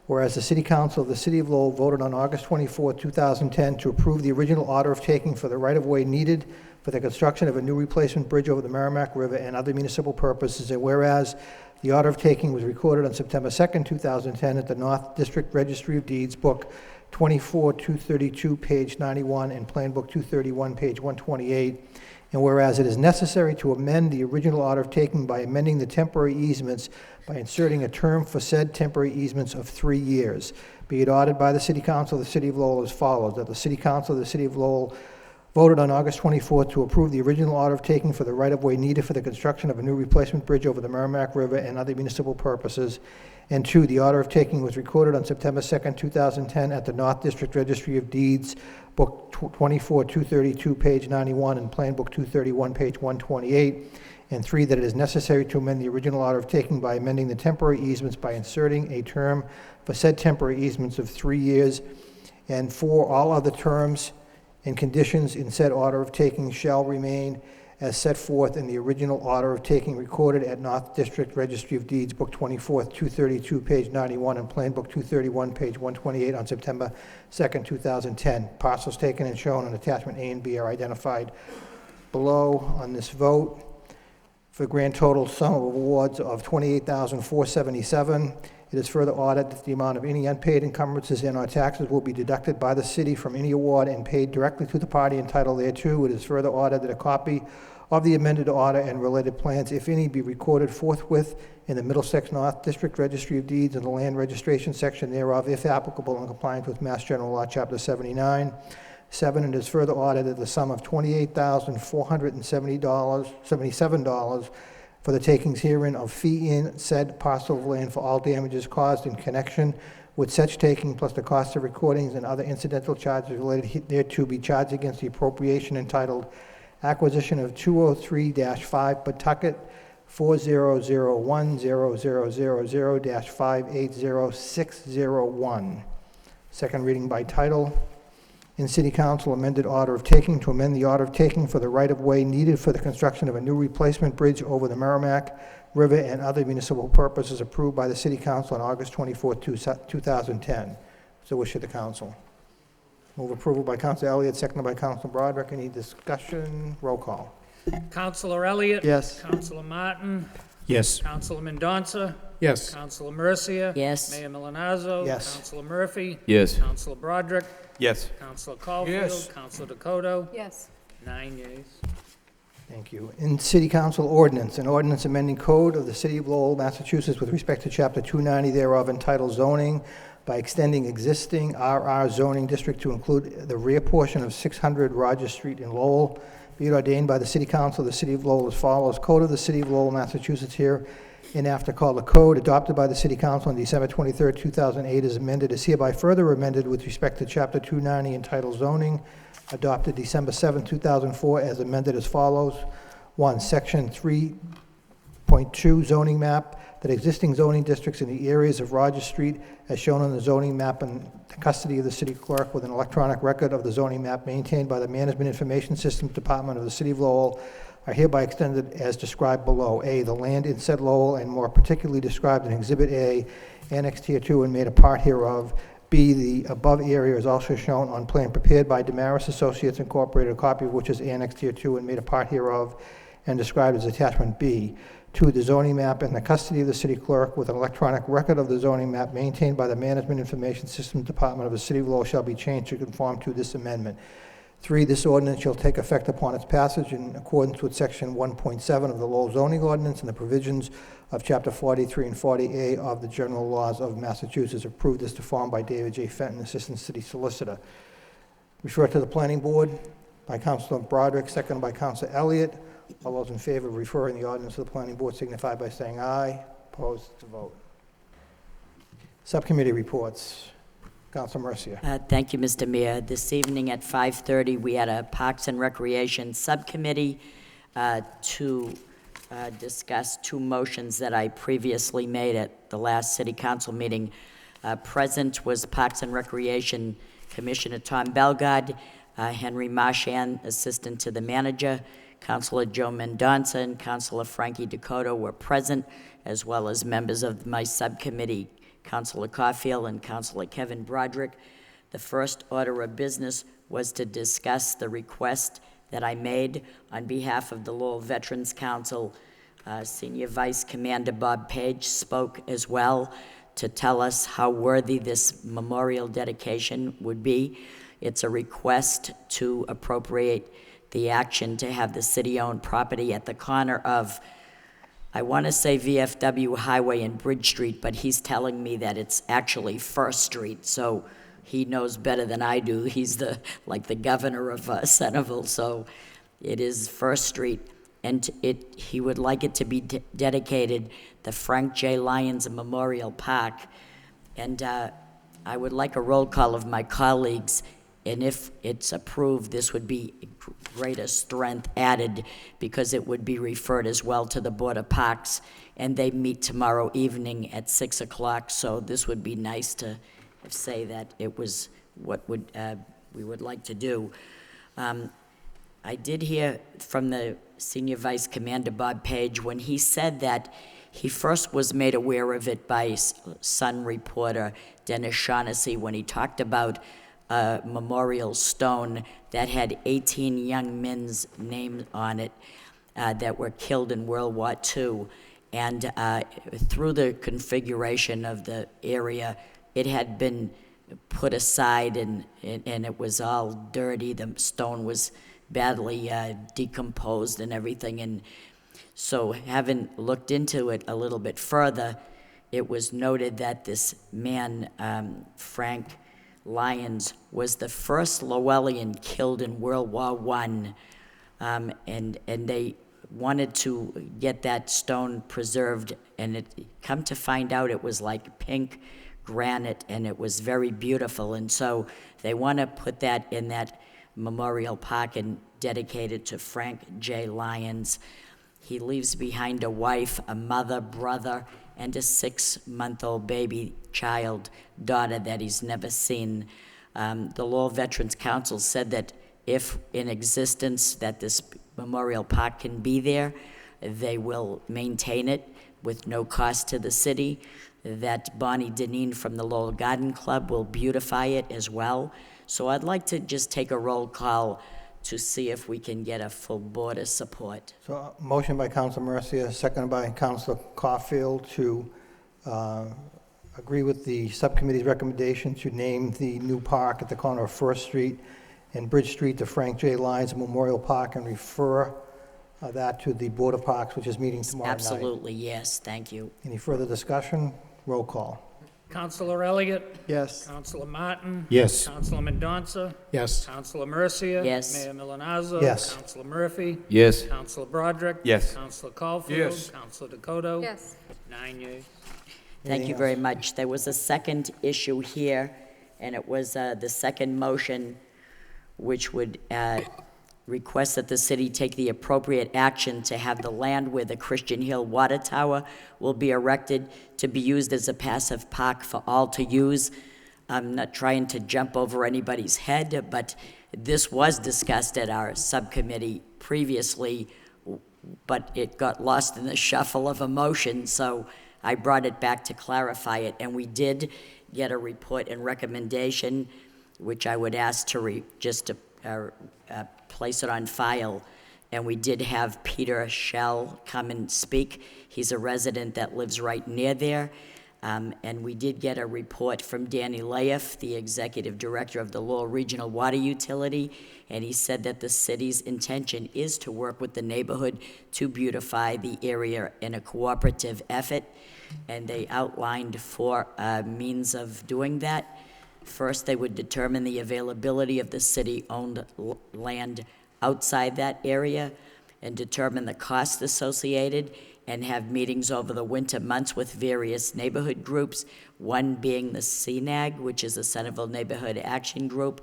Whereas the City Council of the City of Lowell voted on August 24, 2010 to approve the original order of taking for the right-of-way needed for the construction of a new replacement bridge over the Merrimack River and other municipal purposes, and whereas the order of taking was recorded on September 2nd, 2010 at the North District Registry of Deeds, Book 24-232, page 91, and Plan Book 231, page 128, and whereas it is necessary to amend the original order of taking by amending the temporary easements by inserting a term for said temporary easements of 3 years, be it ordered by the City Council of the City of Lowell as follows, that the City Council of the City of Lowell voted on August 24th to approve the original order of taking for the right-of-way needed for the construction of a new replacement bridge over the Merrimack River and other municipal purposes. And 2, the order of taking was recorded on September 2nd, 2010 at the North District Registry of Deeds, Book 24-232, page 91, and Plan Book 231, page 128. And 3, that it is necessary to amend the original order of taking by amending the temporary easements by inserting a term for said temporary easements of 3 years. And 4, all other terms and conditions in said order of taking shall remain as set forth in the original order of taking recorded at North District Registry of Deeds, Book 24-232, page 91, and Plan Book 231, page 128 on September 2nd, 2010. Parcels taken and shown on attachment A and B are identified below on this vote for a grand total sum of awards of $28,477. It is further ordered that the amount of any unpaid encumbrances and/or taxes will be deducted by the city from any award and paid directly to the party entitled thereto. It is further ordered that a copy of the amended order and related plans, if any, be recorded forthwith in the Middlesex North District Registry of Deeds and the Land Registration Section thereof, if applicable, in compliance with Mass General Law, Chapter 79. 7, it is further ordered that the sum of $28,477 for the takings herein of fee in said parcel of land for all damages caused in connection with such taking, plus the cost of recordings and other incidental charges related thereto, be charged against the appropriation entitled Acquisition of 203-5 Pawtucket 4001000-580601. Second reading by title. In City Council, amended order of taking to amend the order of taking for the right-of-way needed for the construction of a new replacement bridge over the Merrimack River and other municipal purposes approved by the City Council on August 24, 2010. So wish of the council. Move approval by Council Elliott, seconded by Council Broderick. Any discussion? Roll call. Councilor Elliott? Yes. Councilor Martin? Yes. Councilor Mendoza? Yes. Councilor Mercia? Yes. Mayor Milonazo? Yes. Councilor Murphy? Yes. Councilor Broderick? Yes. Councilor Caulfield? Yes. Councilor Dakota? Yes. 9 yeas. Thank you. In City Council ordinance, an ordinance amending code of the City of Lowell, Massachusetts with respect to Chapter 290 thereof entitled zoning by extending existing RR zoning district to include the rear portion of 600 Rogers Street in Lowell. Be it ordained by the City Council of the City of Lowell as follows. Code of the City of Lowell, Massachusetts here and after called the code adopted by the City Council on December 23, 2008 is amended, is hereby further amended with respect to Chapter 290 entitled zoning, adopted December 7, 2004 as amended as follows. 1. Section 3.2 zoning map, that existing zoning districts in the areas of Rogers Street as shown on the zoning map in the custody of the city clerk with an electronic record of the zoning map maintained by the Management Information Systems Department of the City of Lowell are hereby extended as described below. A, the land in said Lowell and more particularly described in Exhibit A, annexed here to and made a part hereof. B, the above area is also shown on plan prepared by Damaris Associates Incorporated, a copy of which is annexed here to and made a part hereof and described as attachment B. 2, the zoning map in the custody of the city clerk with an electronic record of the zoning map maintained by the Management Information Systems Department of the City of Lowell shall be changed to conform to this amendment. 3, this ordinance shall take effect upon its passage in accordance with Section 1.7 of the Lowell zoning ordinance and the provisions of Chapter 43 and 40A of the General Laws of Massachusetts. Approved this to form by David J. Fenton, Assistant City Solicitor. Refer to the Planning Board by Councilor Broderick, seconded by Councilor Elliott. All those in favor of referring the ordinance to the Planning Board signify by saying aye. Opposed, to vote. Subcommittee reports. Councilor Mercia. Thank you, Mr. Mayor. This evening at 5:30, we had a Parks and Recreation Subcommittee to discuss two motions that I previously made at the last City Council meeting. Present was Parks and Recreation Commissioner Tom Bellegarde, Henry Marchand, Assistant to the Manager, Councilor Joe Mendonça, and Councilor Frankie Dakota were present, as well as members of my subcommittee, Councilor Caulfield and Councilor Kevin Broderick. The first order of business was to discuss the request that I made on behalf of the Lowell Veterans Council. Senior Vice Commander Bob Page spoke as well to tell us how worthy this memorial dedication would be. It's a request to appropriate the action to have the city-owned property at the corner of, I want to say VFW Highway and Bridge Street, but he's telling me that it's actually First Street, so he knows better than I do. He's the governor of Centerville, so it is First Street, and he would like it to be dedicated the Frank J. Lyons Memorial Park, and I would like a roll call of my colleagues, and if it's approved, this would be greater strength added because it would be referred as well to the Board of Parks, and they meet tomorrow evening at 6 o'clock, so this would be nice to say that it was what we would like to do. I did hear from the Senior Vice Commander Bob Page when he said that he first was made aware of it by Sun reporter Dennis Shaughnessy when he talked about a memorial stone that had 18 young men's names on it that were killed in World War II. And through the configuration of the area, it had been put aside and it was all dirty. The stone was badly decomposed and everything. And so having looked into it a little bit further, it was noted that this man, Frank Lyons, was the first Lowellian killed in World War I. And they wanted to get that stone preserved, and it come to find out it was like pink granite, and it was very beautiful. And so they want to put that in that memorial park and dedicate it to Frank J. Lyons. He leaves behind a wife, a mother, brother, and a 6-month-old baby daughter that he's never seen. The Lowell Veterans Council said that if in existence that this memorial park can be there, they will maintain it with no cost to the city. That Bonnie Deneen from the Lowell Garden Club will beautify it as well. So I'd like to just take a roll call to see if we can get a full board of support. So, motion by Councilor Mercia, seconded by Councilor Caulfield to agree with the subcommittee's recommendation to name the new park at the corner of First Street and Bridge Street to Frank J. Lyons Memorial Park, and refer that to the Board of Parks, which is meeting tomorrow night. Absolutely, yes, thank you. Any further discussion? Roll call. Counselor Elliott? Yes. Counselor Martin? Yes. Counselor Mendonça? Yes. Counselor Mercia? Yes. Mayor Milonazo? Yes. Counselor Murphy? Yes. Counselor Broderick? Yes. Counselor Caulfield? Yes. Counselor Dakota? Yes. 9 yeas. Thank you very much. There was a second issue here, and it was the second motion, which would request that the city take the appropriate action to have the land where the Christian Hill Water Tower will be erected to be used as a passive park for all to use. I'm not trying to jump over anybody's head, but this was discussed at our subcommittee previously, but it got lost in the shuffle of emotion, so I brought it back to clarify it, and we did get a report and recommendation, which I would ask to place it on file. And we did have Peter Schell come and speak. He's a resident that lives right near there. And we did get a report from Danny Laif, the executive director of the Lowell Regional Water Utility, and he said that the city's intention is to work with the neighborhood to beautify the area in a cooperative effort. And they outlined 4 means of doing that. First, they would determine the availability of the city-owned land outside that area and determine the cost associated, and have meetings over the winter months with various neighborhood groups, one being the CNAG, which is the Centerville Neighborhood Action Group,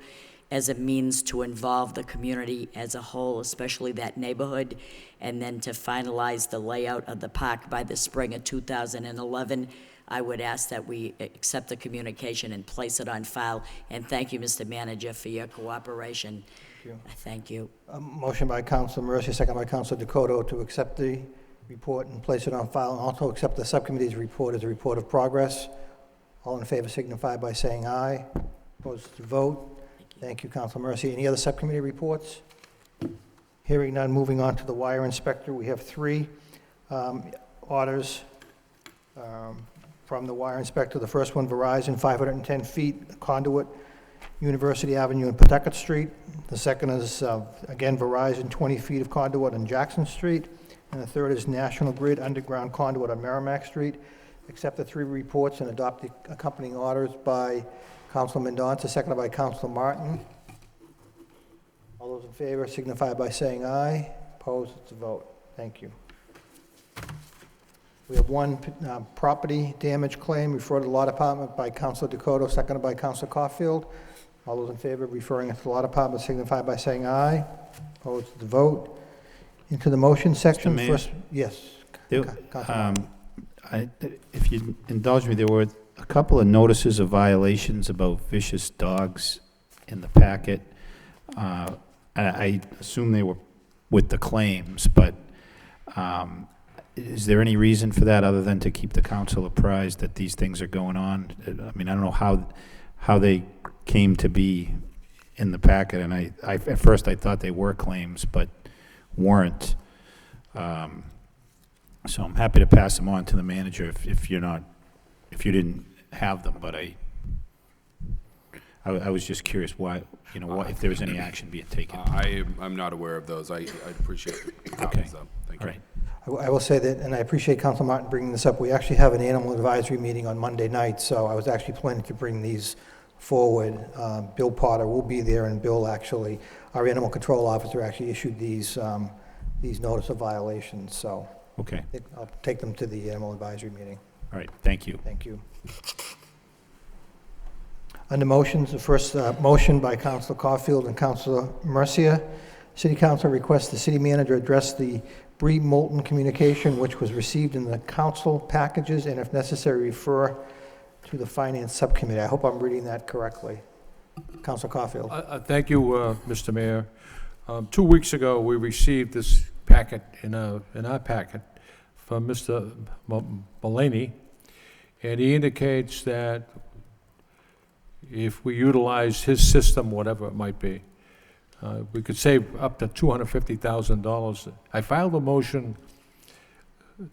as a means to involve the community as a whole, especially that neighborhood, and then to finalize the layout of the park by the spring of 2011. I would ask that we accept the communication and place it on file. And thank you, Mr. Manager, for your cooperation. Thank you. Motion by Councilor Mercia, second by Councilor Dakota to accept the report and place it on file, and also accept the subcommittee's report as a report of progress. All in favor signify by saying aye. Opposed to vote. Thank you, Councilor Mercia. Any other subcommittee reports? Hearing none, moving on to the wire inspector. We have 3 orders from the wire inspector. The first one, Verizon, 510 feet conduit, University Avenue and Pawtucket Street. The second is, again, Verizon, 20 feet of conduit on Jackson Street. And the third is National Grid underground conduit on Merrimack Street. Accept the 3 reports and adopt the accompanying orders by Councilor Mendonça, seconded by Councilor Martin. All those in favor signify by saying aye. Opposed, it's a vote. Thank you. We have 1 property damage claim referred to the Law Department by Councilor Dakota, seconded by Councilor Caulfield. All those in favor of referring it to the Law Department signify by saying aye. Opposed, it's a vote. Into the motion section. Mr. Mayor? First, yes. If you indulge me, there were a couple of notices of violations about vicious dogs in the packet. I assume they were with the claims, but is there any reason for that other than to keep the council apprised that these things are going on? I mean, I don't know how they came to be in the packet, and at first I thought they were claims, but weren't. So I'm happy to pass them on to the manager if you didn't have them, but I was just curious why, if there was any action being taken. I'm not aware of those. I'd appreciate the copies, though. Thank you. All right. I will say that, and I appreciate Council Martin bringing this up, we actually have an animal advisory meeting on Monday night, so I was actually planning to bring these forward. Bill Potter will be there, and Bill actually, our animal control officer, actually issued these notice of violations, so Okay. I'll take them to the animal advisory meeting. All right, thank you. Thank you. Under motions, the first motion by Councilor Caulfield and Councilor Mercia. City Council requests the city manager address the Bree Moulton communication which was received in the council packages and if necessary refer to the finance subcommittee. I hope I'm reading that correctly. Councilor Caulfield. Thank you, Mr. Mayor. 2 weeks ago, we received this packet in our packet from Mr. Mulaney, and he indicates that if we utilize his system, whatever it might be, we could save up to $250,000. I filed a motion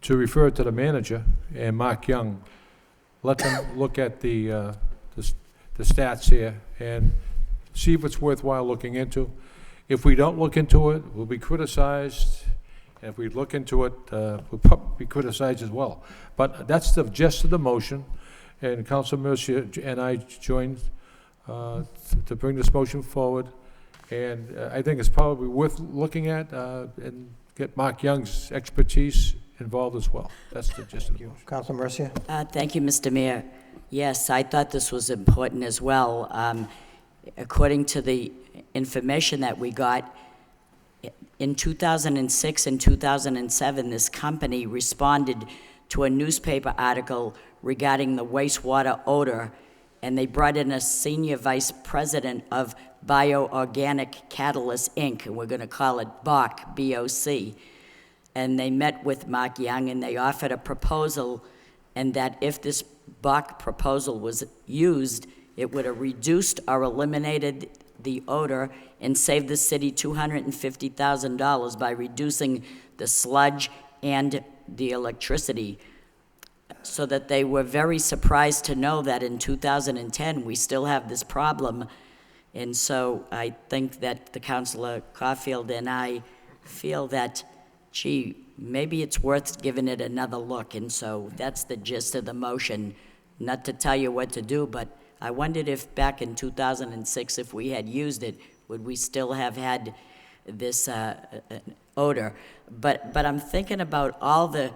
to refer to the manager and Mark Young. Let them look at the stats here and see if it's worthwhile looking into. If we don't look into it, we'll be criticized. And if we look into it, we'll be criticized as well. But that's the gist of the motion. And Councilor Mercia and I joined to bring this motion forward. And I think it's probably worth looking at and get Mark Young's expertise involved as well. That's the gist of the motion. Councilor Mercia. Thank you, Mr. Mayor. Yes, I thought this was important as well. According to the information that we got, in 2006 and 2007, this company responded to a newspaper article regarding the wastewater odor, and they brought in a senior vice president of Bioorganic Catalyst, Inc., and we're going to call it BOC, B-O-C. And they met with Mark Young, and they offered a proposal, and that if this BOC proposal was used, it would have reduced or eliminated the odor and saved the city $250,000 by reducing the sludge and the electricity. So that they were very surprised to know that in 2010 we still have this problem. And so I think that the Councilor Caulfield and I feel that, gee, maybe it's worth giving it another look. And so that's the gist of the motion. Not to tell you what to do, but I wondered if back in 2006, if we had used it, would we still have had this odor? But I'm thinking about all the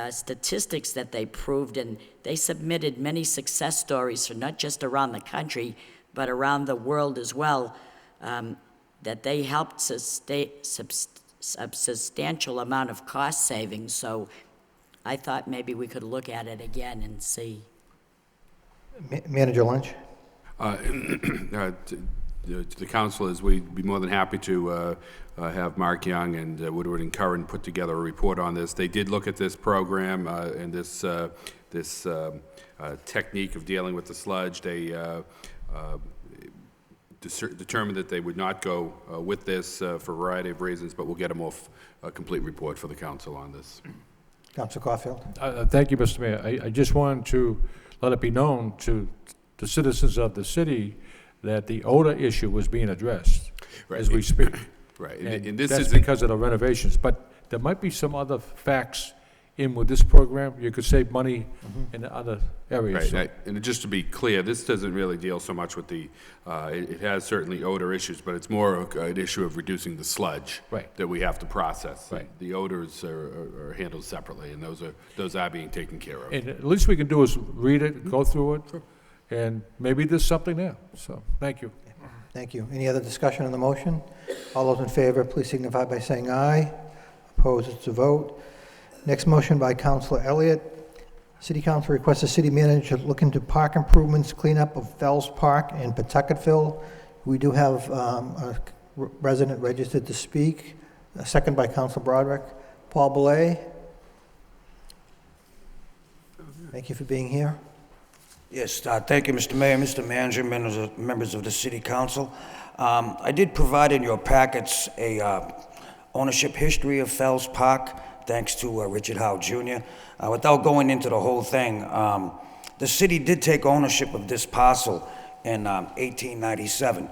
statistics that they proved, and they submitted many success stories for not just around the country, but around the world as well, that they helped sustain a substantial amount of cost savings. So I thought maybe we could look at it again and see. Manager Lynch. To the council is we'd be more than happy to have Mark Young and Woodward and Curran put together a report on this. They did look at this program and this technique of dealing with the sludge. They determined that they would not go with this for a variety of reasons, but we'll get a complete report for the council on this. Councilor Caulfield. Thank you, Mr. Mayor. I just wanted to let it be known to the citizens of the city that the odor issue was being addressed as we speak. Right. And that's because of the renovations. But there might be some other facts in with this program. You could save money in other areas. Right. And just to be clear, this doesn't really deal so much with the, it has certainly odor issues, but it's more an issue of reducing the sludge that we have to process. Right. The odors are handled separately, and those are being taken care of. And at least we can do is read it, go through it, and maybe there's something there. So, thank you. Thank you. Any other discussion on the motion? All those in favor, please signify by saying aye. Opposed, it's a vote. Next motion by Councilor Elliott. City Council requests the city manager look into park improvements, cleanup of Fells Park in Pawtucketville. We do have a resident registered to speak. A second by Councilor Broderick. Paul Belay. Thank you for being here. Yes, thank you, Mr. Mayor, Mr. Manager, members of the City Council. I did provide in your packets a ownership history of Fells Park, thanks to Richard Howe Jr. Without going into the whole thing, the city did take ownership of this parcel in 1897,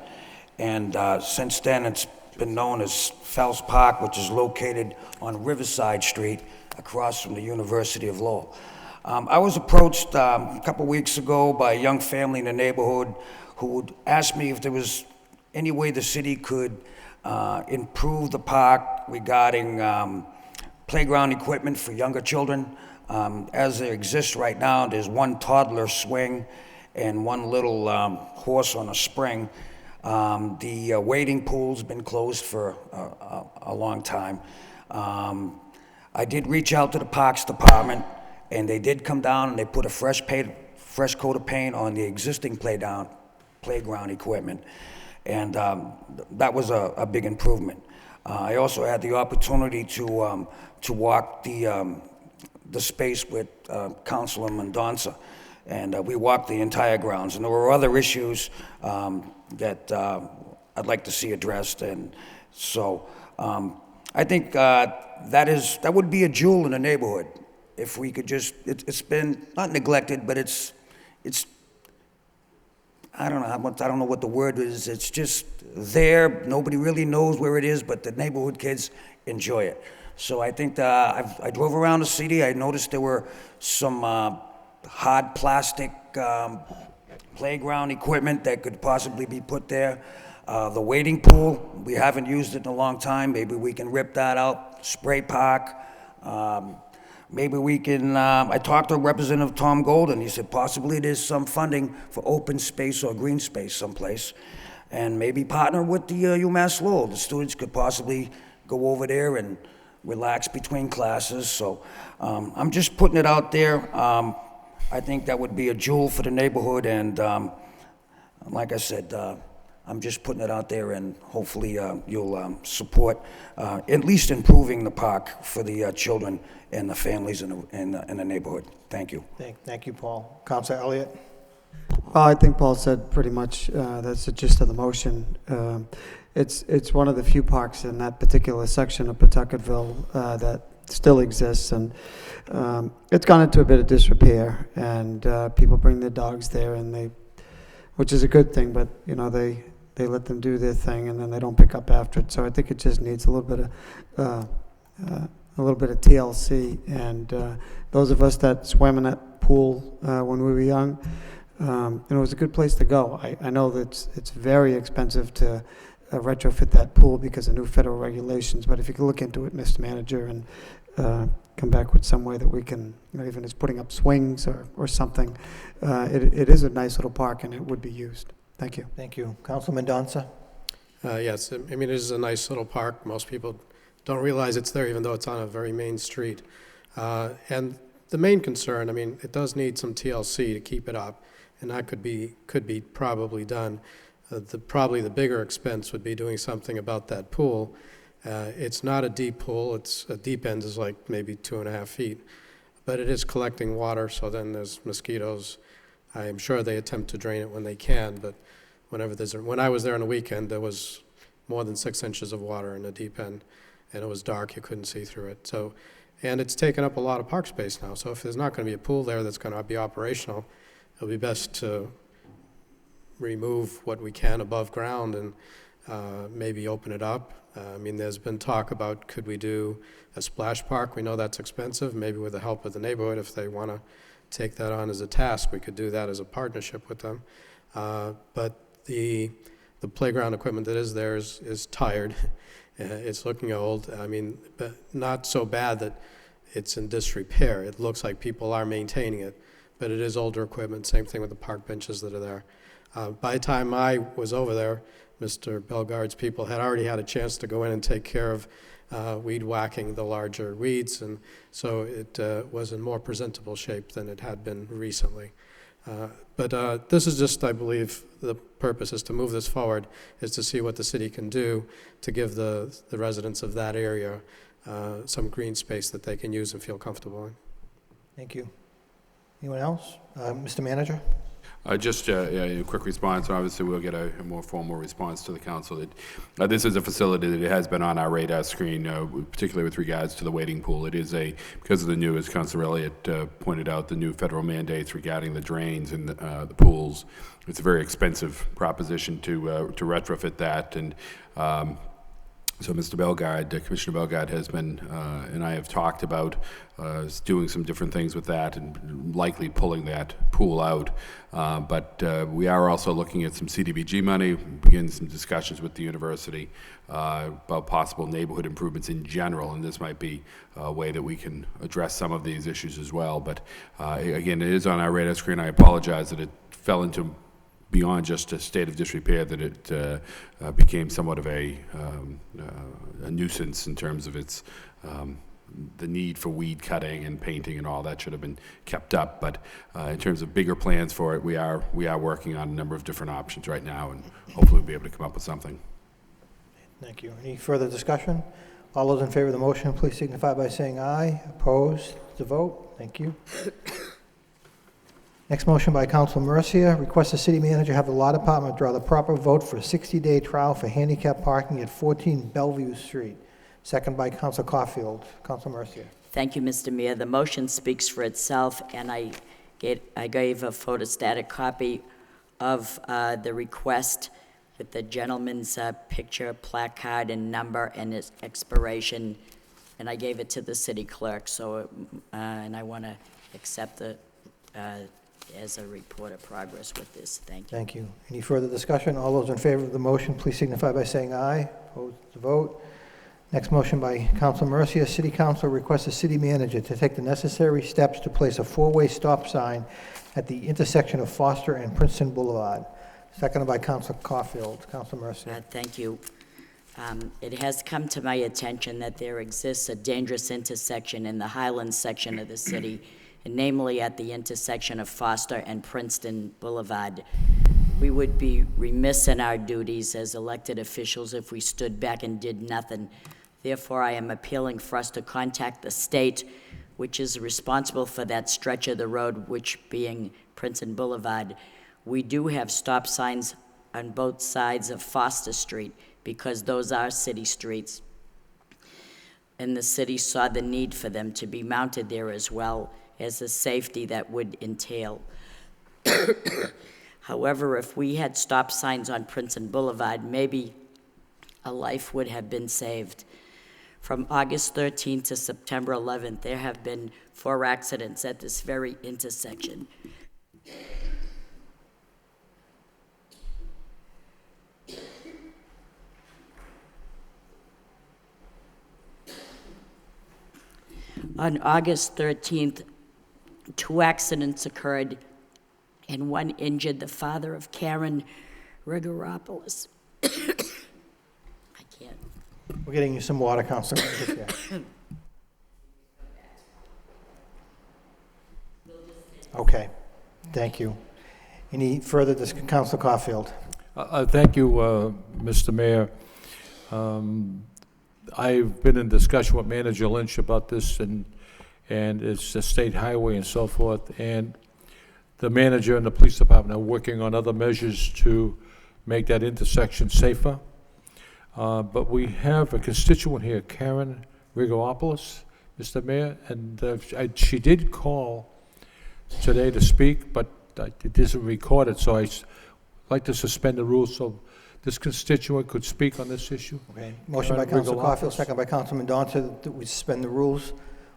and since then it's been known as Fells Park, which is located on Riverside Street across from the University of Lowell. I was approached a couple weeks ago by a young family in the neighborhood who would ask me if there was any way the city could improve the park regarding playground equipment for younger children. As it exists right now, there's one toddler swing and one little horse on a spring. The wading pool's been closed for a long time. I did reach out to the Parks Department, and they did come down and they put a fresh coat of paint on the existing playground equipment. And that was a big improvement. I also had the opportunity to walk the space with Councilor Mendonça, and we walked the entire grounds. And there were other issues that I'd like to see addressed. And so I think that would be a jewel in the neighborhood. If we could just, it's been not neglected, but it's I don't know what the word is. It's just there. Nobody really knows where it is, but the neighborhood kids enjoy it. So I think I drove around the city. I noticed there were some hard plastic playground equipment that could possibly be put there. The wading pool, we haven't used it in a long time. Maybe we can rip that out. Spray park. Maybe we can, I talked to Representative Tom Golden. He said possibly there's some funding for open space or green space someplace. And maybe partner with the UMass Lowell. The students could possibly go over there and relax between classes. So I'm just putting it out there. I think that would be a jewel for the neighborhood. And like I said, I'm just putting it out there, and hopefully you'll support at least improving the park for the children and the families in the neighborhood. Thank you. Thank you, Paul. Councilor Elliott? I think Paul said pretty much that's the gist of the motion. It's one of the few parks in that particular section of Pawtucketville that still exists, and it's gone into a bit of disrepair, and people bring their dogs there, and which is a good thing, but you know they let them do their thing, and then they don't pick up after it. So I think it just needs a little bit of TLC. And those of us that swam in that pool when we were young, it was a good place to go. I know that it's very expensive to retrofit that pool because of new federal regulations. But if you can look into it, Mr. Manager, and come back with some way that we can, even as putting up swings or something, it is a nice little park, and it would be used. Thank you. Thank you. Councilor Mendonça? Yes, I mean, it is a nice little park. Most people don't realize it's there, even though it's on a very main street. And the main concern, I mean, it does need some TLC to keep it up, and that could be probably done. Probably the bigger expense would be doing something about that pool. It's not a deep pool. It's a deep end is like maybe 2.5 feet, but it is collecting water. So then there's mosquitoes. I am sure they attempt to drain it when they can, but when I was there on the weekend, there was more than 6 inches of water in the deep end, and it was dark. You couldn't see through it. So, and it's taken up a lot of park space now. So if there's not going to be a pool there that's going to be operational, it'll be best to remove what we can above ground and maybe open it up. I mean, there's been talk about could we do a splash park. We know that's expensive. Maybe with the help of the neighborhood, if they want to take that on as a task, we could do that as a partnership with them. But the playground equipment that is there is tired. It's looking old. I mean, but not so bad that it's in disrepair. It looks like people are maintaining it, but it is older equipment. Same thing with the park benches that are there. By the time I was over there, Mr. Bellegarde's people had already had a chance to go in and take care of weed whacking the larger weeds, and so it was in more presentable shape than it had been recently. But this is just, I believe, the purpose is to move this forward, is to see what the city can do to give the residents of that area some green space that they can use and feel comfortable in. Thank you. Anyone else? Mr. Manager? Just a quick response. Obviously, we'll get a more formal response to the council. This is a facility that has been on our radar screen, particularly with regards to the wading pool. It is because of the new, as Councilor Elliott pointed out, the new federal mandates regarding the drains and the pools. It's a very expensive proposition to retrofit that, and so Mr. Bellegarde, Commissioner Bellegarde has been, and I have talked about doing some different things with that and likely pulling that pool out. But we are also looking at some CDBG money, begin some discussions with the university about possible neighborhood improvements in general, and this might be a way that we can address some of these issues as well. But again, it is on our radar screen. I apologize that it fell into beyond just a state of disrepair, that it became somewhat of a nuisance in terms of its the need for weed cutting and painting and all that should have been kept up. But in terms of bigger plans for it, we are working on a number of different options right now, and hopefully we'll be able to come up with something. Thank you. Any further discussion? All those in favor of the motion, please signify by saying aye. Opposed? The vote. Thank you. Next motion by Council Mercia, request the city manager have the law department draw the proper vote for a 60-day trial for handicap parking at 14 Bellevue Street. Second by Council Caulfield. Council Mercia. Thank you, Mr. Mayor. The motion speaks for itself, and I gave a photostatic copy of the request with the gentleman's picture, placard, and number, and its expiration, and I gave it to the city clerk. So, and I want to accept the as a report of progress with this. Thank you. Thank you. Any further discussion? All those in favor of the motion, please signify by saying aye. Opposed? The vote. Next motion by Council Mercia. City Council requests the city manager to take the necessary steps to place a four-way stop sign at the intersection of Foster and Princeton Boulevard. Seconded by Council Caulfield. Council Mercia. Thank you. It has come to my attention that there exists a dangerous intersection in the Highlands section of the city, and namely at the intersection of Foster and Princeton Boulevard. We would be remiss in our duties as elected officials if we stood back and did nothing. Therefore, I am appealing for us to contact the state, which is responsible for that stretch of the road, which being Princeton Boulevard. We do have stop signs on both sides of Foster Street because those are city streets. And the city saw the need for them to be mounted there as well as the safety that would entail. However, if we had stop signs on Princeton Boulevard, maybe a life would have been saved. From August 13th to September 11th, there have been 4 accidents at this very intersection. On August 13th, 2 accidents occurred, and 1 injured the father of Karen Rigoropoulos. I can't. We're getting you some water, Councilor. Okay. Thank you. Any further discussion? Councilor Caulfield. Thank you, Mr. Mayor. I've been in discussion with Manager Lynch about this, and it's a state highway and so forth, and the manager and the police department are working on other measures to make that intersection safer. But we have a constituent here, Karen Rigoropoulos, Mr. Mayor, and she did call today to speak, but it isn't recorded, so I'd like to suspend the rules so this constituent could speak on this issue. Okay. Motion by Councilor Caulfield, second by Councilman Donta, that we suspend the rules.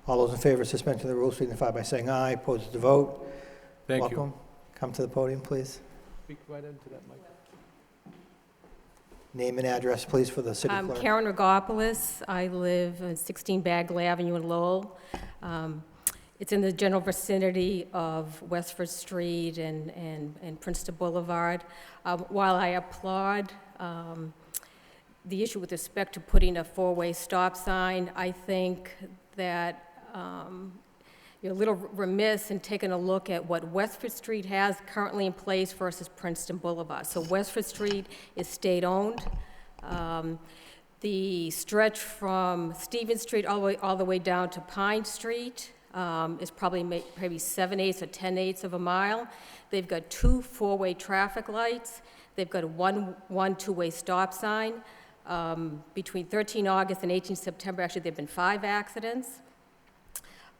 All those in favor of suspension of the rules signify by saying aye. Opposed to vote. Thank you. Welcome. Come to the podium, please. Speak right into that mic. Name and address, please, for the city clerk. Karen Rigoropoulos. I live on 16 Bagley Avenue in Lowell. It's in the general vicinity of Westford Street and Princeton Boulevard. While I applaud the issue with respect to putting a 4-way stop sign, I think that you're a little remiss in taking a look at what Westford Street has currently in place versus Princeton Boulevard. So Westford Street is state-owned. The stretch from Stevens Street all the way down to Pine Street is probably maybe 7/8 or 10/8 of a mile. They've got 2 four-way traffic lights. They've got one two-way stop sign. Between 13 August and 18 September, actually, there have been 5 accidents.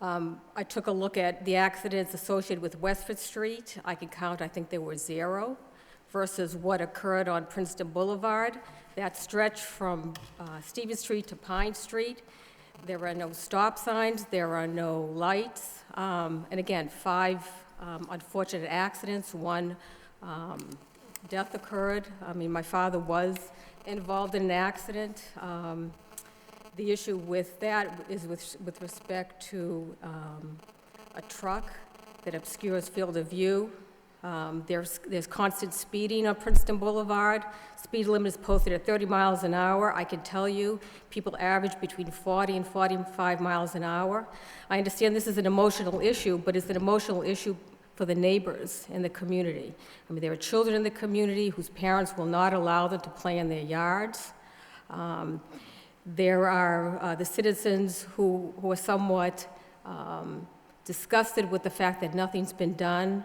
I took a look at the accidents associated with Westford Street. I can count, I think there were 0, versus what occurred on Princeton Boulevard. That stretch from Stevens Street to Pine Street, there are no stop signs, there are no lights. And again, 5 unfortunate accidents, 1 death occurred. I mean, my father was involved in an accident. The issue with that is with respect to a truck that obscures field of view. There's constant speeding on Princeton Boulevard. Speed limit is posted at 30 miles an hour. I can tell you, people average between 40 and 45 miles an hour. I understand this is an emotional issue, but it's an emotional issue for the neighbors in the community. I mean, there are children in the community whose parents will not allow them to play in their yards. There are the citizens who are somewhat disgusted with the fact that nothing's been done.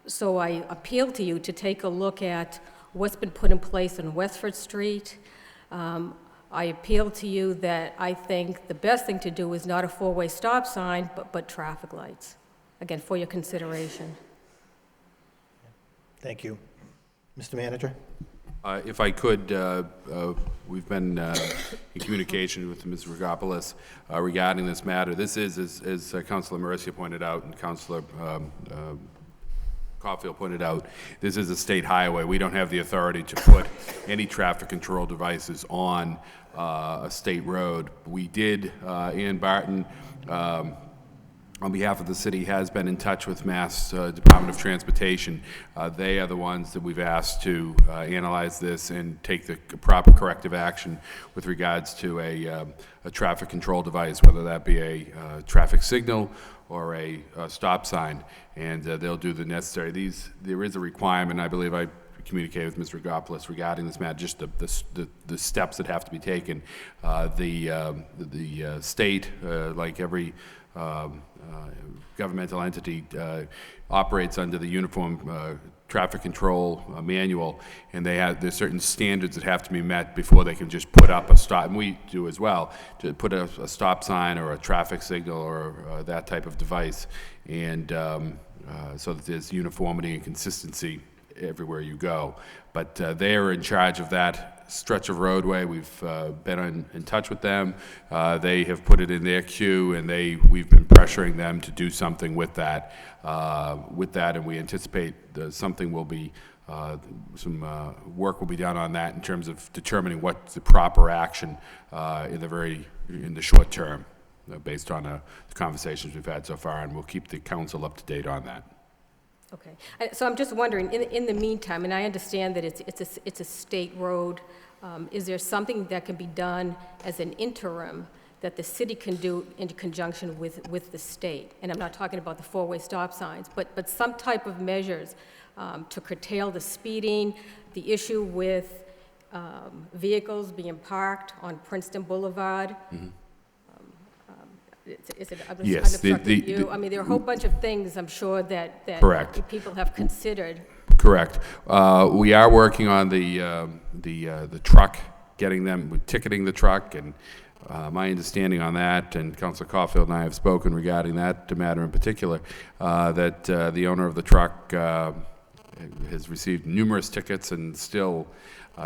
So I appeal to you to take a look at what's been put in place on Westford Street. I appeal to you that I think the best thing to do is not a 4-way stop sign, but traffic lights. Again, for your consideration. Thank you. Mr. Manager? If I could, we've been in communication with Ms. Rogopoulos regarding this matter. This is, as Councilor Mercia pointed out and Councilor Caulfield pointed out, this is a state highway. We don't have the authority to put any traffic control devices on a state road. We did, Ann Barton, on behalf of the city, has been in touch with Mass Department of Transportation. They are the ones that we've asked to analyze this and take the proper corrective action with regards to a traffic control device, whether that be a traffic signal or a stop sign, and they'll do the necessary. There is a requirement, I believe I communicated with Mr. Rogopoulos regarding this matter, just the steps that have to be taken. The state, like every governmental entity, operates under the Uniform Traffic Control Manual, and there's certain standards that have to be met before they can just put up a stop, and we do as well, to put a stop sign or a traffic signal or that type of device, and so that there's uniformity and consistency everywhere you go. But they are in charge of that stretch of roadway. We've been in touch with them. They have put it in their queue, and we've been pressuring them to do something with that. And we anticipate something will be, some work will be done on that in terms of determining what's the proper action in the short term, based on the conversations we've had so far, and we'll keep the council up to date on that. Okay, so I'm just wondering, in the meantime, and I understand that it's a state road, is there something that can be done as an interim that the city can do in conjunction with the state? And I'm not talking about the 4-way stop signs, but some type of measures to curtail the speeding, the issue with vehicles being parked on Princeton Boulevard. Mm-hmm. Yes, I mean, there are a whole bunch of things I'm sure that correct. People have considered. Correct. We are working on the truck, getting them, ticketing the truck, and my understanding on that, and Councilor Caulfield and I have spoken regarding that matter in particular, that the owner of the truck has received numerous tickets and still,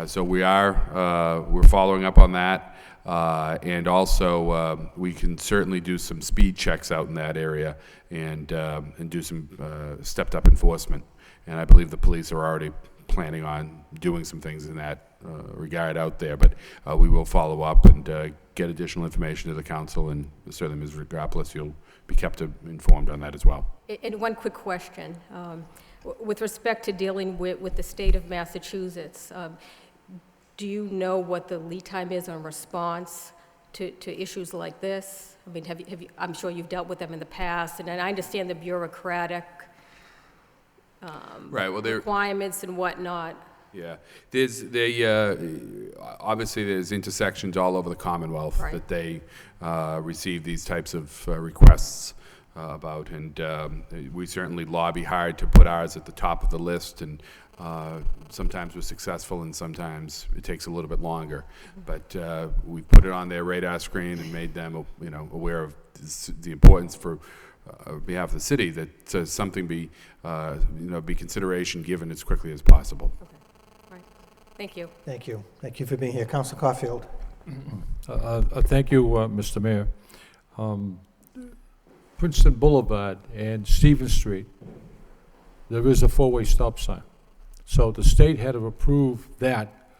so we're following up on that. And also, we can certainly do some speed checks out in that area and do some stepped-up enforcement. And I believe the police are already planning on doing some things in that regard out there. But we will follow up and get additional information to the council, and certainly Ms. Rogopoulos, you'll be kept informed on that as well. And one quick question. With respect to dealing with the state of Massachusetts, do you know what the lead time is on response to issues like this? I mean, have you, I'm sure you've dealt with them in the past, and I understand the bureaucratic requirements and whatnot. Yeah, obviously there's intersections all over the Commonwealth that they receive these types of requests about, and we certainly lobby hard to put ours at the top of the list, and sometimes we're successful and sometimes it takes a little bit longer. But we put it on their radar screen and made them, aware of the importance for on behalf of the city that something be consideration given as quickly as possible. Okay. All right. Thank you. Thank you. Thank you for being here. Councilor Caulfield. Thank you, Mr. Mayor. Princeton Boulevard and Stevens Street, there is a four-way stop sign. So the state had to approve that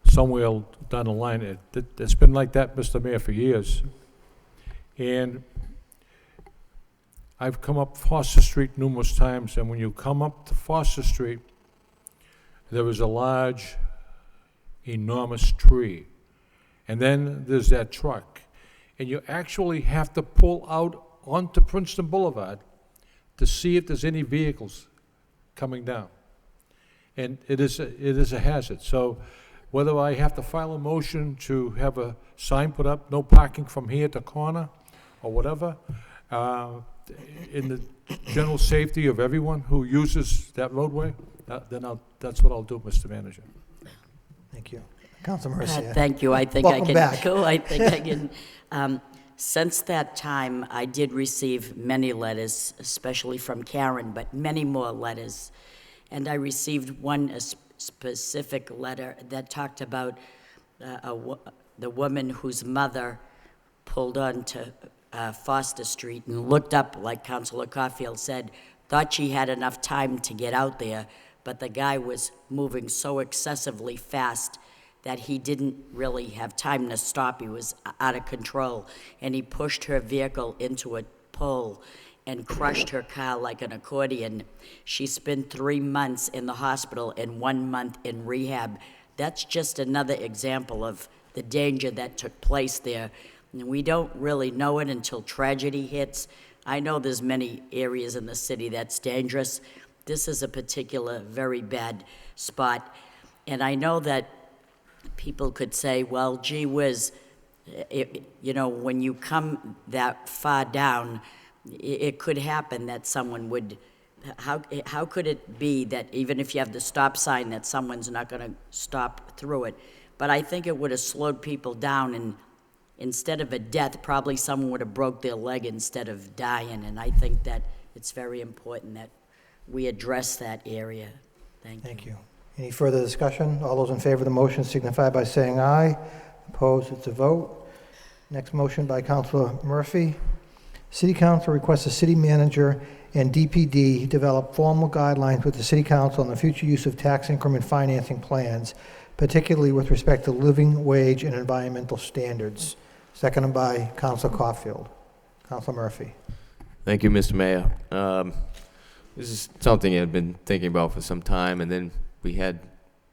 somewhere down the line. It's been like that, Mr. Mayor, for years. And I've come up Foster Street numerous times, and when you come up to Foster Street, there is a large, enormous tree. And then there's that truck. And you actually have to pull out onto Princeton Boulevard to see if there's any vehicles coming down. And it is a hazard. So whether I have to file a motion to have a sign put up, no parking from here to corner, or whatever, in the general safety of everyone who uses that roadway, that's what I'll do, Mr. Manager. Thank you. Councilor Mercia. Thank you. I think I Welcome can back. go. I think I can. Since that time, I did receive many letters, especially from Karen, but many more letters. And I received one specific letter that talked about the woman whose mother pulled onto Foster Street and looked up, like Councilor Caulfield said, thought she had enough time to get out there, but the guy was moving so excessively fast that he didn't really have time to stop. He was out of control, and he pushed her vehicle into a pole and crushed her car like an accordion. She spent 3 months in the hospital and 1 month in rehab. That's just another example of the danger that took place there. And we don't really know it until tragedy hits. I know there's many areas in the city that's dangerous. This is a particular very bad spot. And I know that people could say, well, gee whiz, when you come that far down, it could happen that someone would, how could it be that even if you have the stop sign that someone's not going to stop through it? But I think it would have slowed people down, and instead of a death, probably someone would have broke their leg instead of dying. And I think that it's very important that we address that area. Thank you. Any further discussion? All those in favor of the motion signify by saying aye. Opposed, it's a vote. Next motion by Councilor Murphy. City Council requests the city manager and DPD develop formal guidelines with the City Council on the future use of tax increment financing plans, particularly with respect to living wage and environmental standards. Seconded by Councilor Caulfield. Councilor Murphy. Thank you, Mr. Mayor. This is something I've been thinking about for some time, and then we had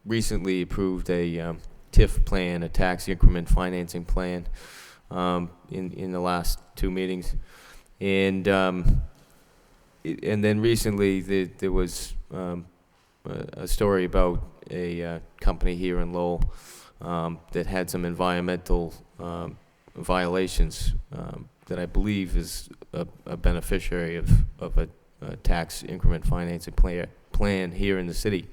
recently approved a TIF plan, a tax increment financing plan, in the last 2 meetings. And then recently there was a story about a company here in Lowell that had some environmental violations that I believe is a beneficiary of a tax increment financing plan here in the city.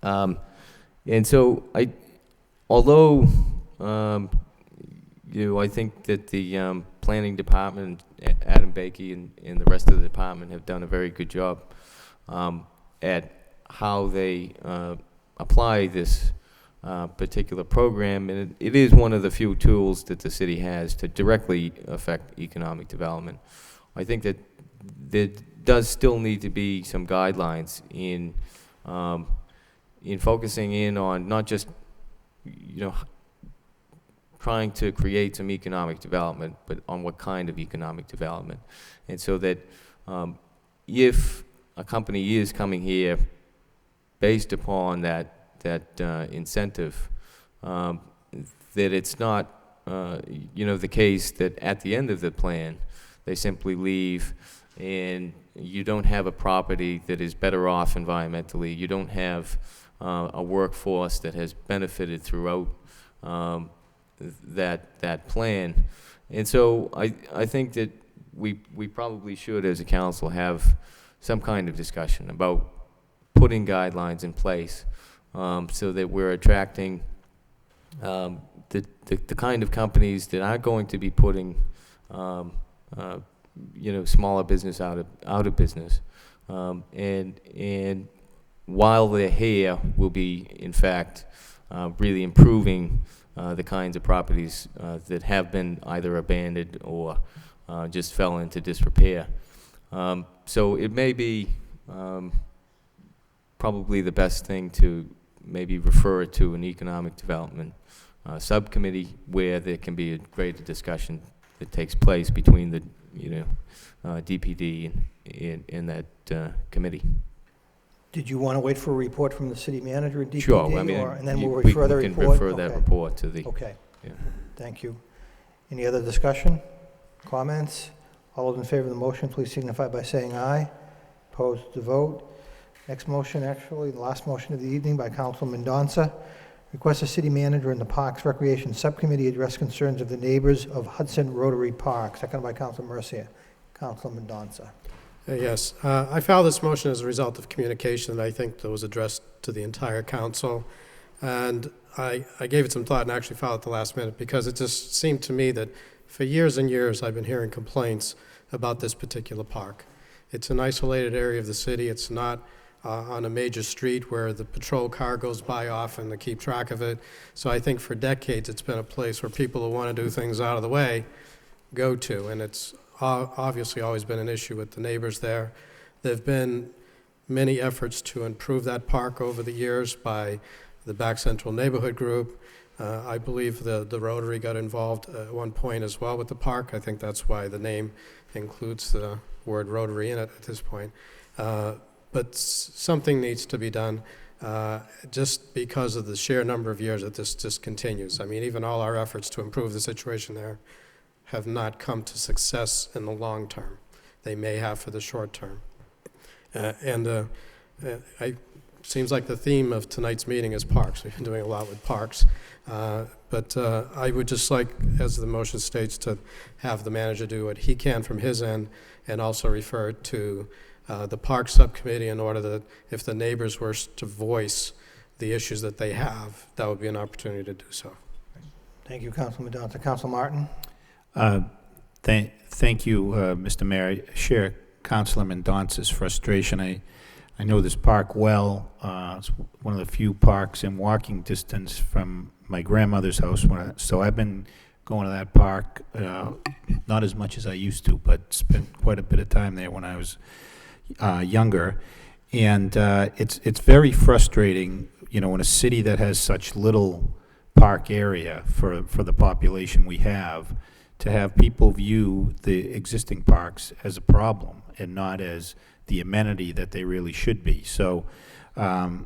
And so although I think that the planning department, Adam Bakey and the rest of the department have done a very good job at how they apply this particular program, and it is one of the few tools that the city has to directly affect economic development. I think that there does still need to be some guidelines in focusing in on not just trying to create some economic development, but on what kind of economic development. And so that if a company is coming here based upon that incentive, that it's not the case that at the end of the plan they simply leave and you don't have a property that is better off environmentally. You don't have a workforce that has benefited throughout that plan. And so I think that we probably should, as a council, have some kind of discussion about putting guidelines in place so that we're attracting the kind of companies that are going to be putting smaller business out of business, and while they're here, will be in fact really improving the kinds of properties that have been either abandoned or just fell into disrepair. So it may be probably the best thing to maybe refer it to an economic development subcommittee where there can be a greater discussion that takes place between the DPD and that committee. Did you want to wait for a report from the city manager and DPD? Sure, I mean, and then we'll we refer the can report? refer that report to the... Okay. Yeah. Thank you. Any other discussion? Comments? All those in favor of the motion, please signify by saying aye. Opposed to vote. Next motion, actually, the last motion of the evening by Councilman Mendonça. Request the city manager and the Parks Recreation Subcommittee address concerns of the neighbors of Hudson Rotary Park. Seconded by Councilor Mercia. Councilman Mendonça. Yes, I filed this motion as a result of communication that I think that was addressed to the entire council. And I gave it some thought and actually filed at the last minute because it just seemed to me that for years and years I've been hearing complaints about this particular park. It's an isolated area of the city. It's not on a major street where the patrol car goes by often to keep track of it. So I think for decades it's been a place where people who want to do things out of the way go to, and it's obviously always been an issue with the neighbors there. There have been many efforts to improve that park over the years by the Back Central Neighborhood Group. I believe the Rotary got involved at one point as well with the park. I think that's why the name includes the word Rotary in it at this point. But something needs to be done just because of the sheer number of years that this just continues. I mean, even all our efforts to improve the situation there have not come to success in the long term. They may have for the short term. Seems like the theme of tonight's meeting is parks. We've been doing a lot with parks. But I would just like, as the motion states, to have the manager do what he can from his end and also refer to the Park Subcommittee in order that if the neighbors were to voice the issues that they have, that would be an opportunity to do so. Thank you, Councilman Mendonça. Councilor Martin? Thank you, Mr. Mayor. I share Councilor Mendonça's frustration. I know this park well. It's one of the few parks in walking distance from my grandmother's house. So I've been going to that park, not as much as I used to, but spent quite a bit of time there when I was younger. And it's very frustrating, in a city that has such little park area for the population we have, to have people view the existing parks as a problem and not as the amenity that they really should be. So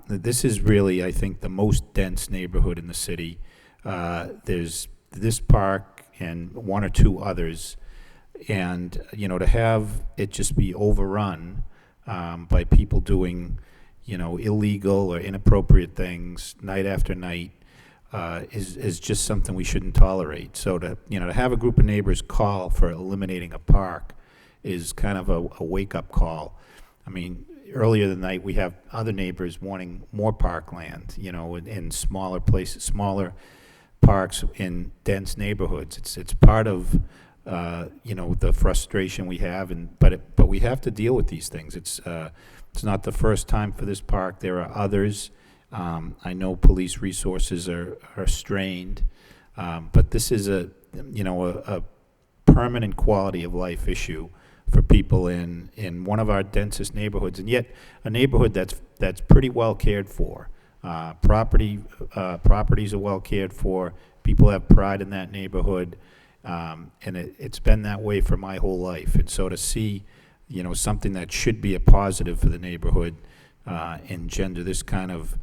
this is really, I think, the most dense neighborhood in the city. There's this park and one or two others, and to have it just be overrun by people doing illegal or inappropriate things night after night is just something we shouldn't tolerate. So to have a group of neighbors call for eliminating a park is kind of a wake-up call. I mean, earlier tonight we have other neighbors wanting more parkland, in smaller places, smaller parks in dense neighborhoods. It's part of the frustration we have, but we have to deal with these things. It's not the first time for this park. There are others. I know police resources are strained, but this is a permanent quality of life issue for people in one of our densest neighborhoods, and yet a neighborhood that's pretty well cared for. Properties are well cared for. People have pride in that neighborhood, and it's been that way for my whole life. And so to see, something that should be a positive for the neighborhood engender this kind of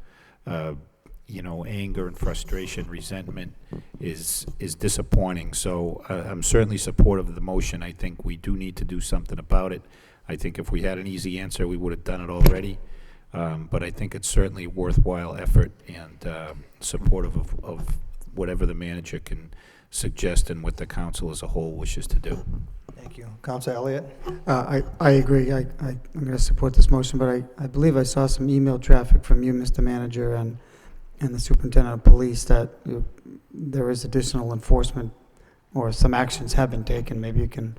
anger and frustration, resentment is disappointing. So I'm certainly supportive of the motion. I think we do need to do something about it. I think if we had an easy answer, we would have done it already. But I think it's certainly a worthwhile effort and supportive of whatever the manager can suggest and what the council as a whole wishes to do. Thank you. Councilor Elliott? I agree. I'm going to support this motion, but I believe I saw some email traffic from you, Mr. Manager, and the Superintendent of Police that there is additional enforcement or some actions have been taken. Maybe you can.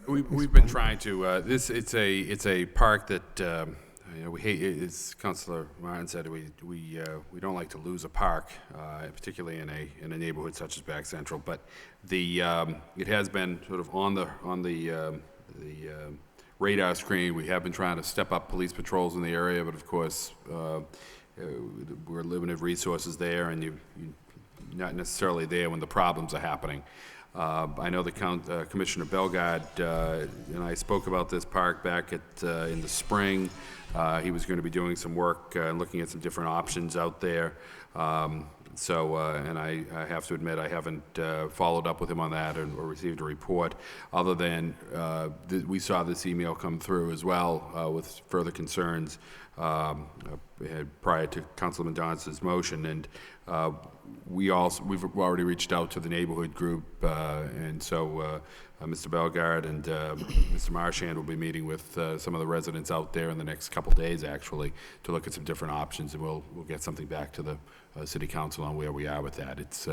We've been trying to, it's a park that, we hate, as Councilor Martin said, we don't like to lose a park, particularly in a neighborhood such as Back Central, but it has been sort of on the radar screen. We have been trying to step up police patrols in the area, but of course, we're limited resources there, and you're not necessarily there when the problems are happening. I know the Commissioner Bellegarde and I spoke about this park back in the spring. He was going to be doing some work and looking at some different options out there. And I have to admit I haven't followed up with him on that or received a report, other than we saw this email come through as well with further concerns prior to Councilman Don's motion, and we've already reached out to the neighborhood group, and so Mr. Bellegarde and Mr. Marchand will be meeting with some of the residents out there in the next couple days, actually, to look at some different options, and we'll get something back to the City Council on where we are with that. It's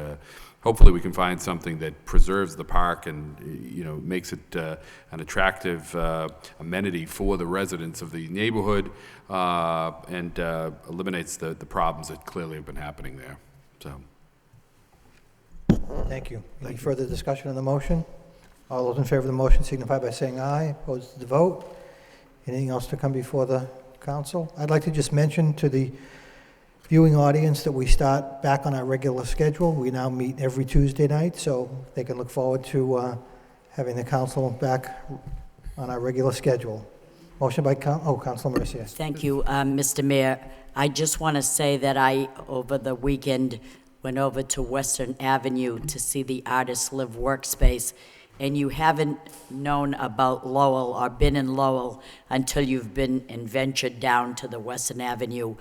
hopefully we can find something that preserves the park and makes it an attractive amenity for the residents of the neighborhood, and eliminates the problems that clearly have been happening there. So. Thank you. Any further discussion on the motion? All those in favor of the motion signify by saying aye. Opposed to the vote. Anything else to come before the council? I'd like to just mention to the viewing audience that we start back on our regular schedule. We now meet every Tuesday night, so they can look forward to having the council back on our regular schedule. Motion by Councilor Mercier. Thank you, Mr. Mayor. I just want to say that I, over the weekend, went over to Western Avenue to see the Artist Live workspace, and you haven't known about Lowell or been in Lowell until you've been and ventured down to the Western Avenue.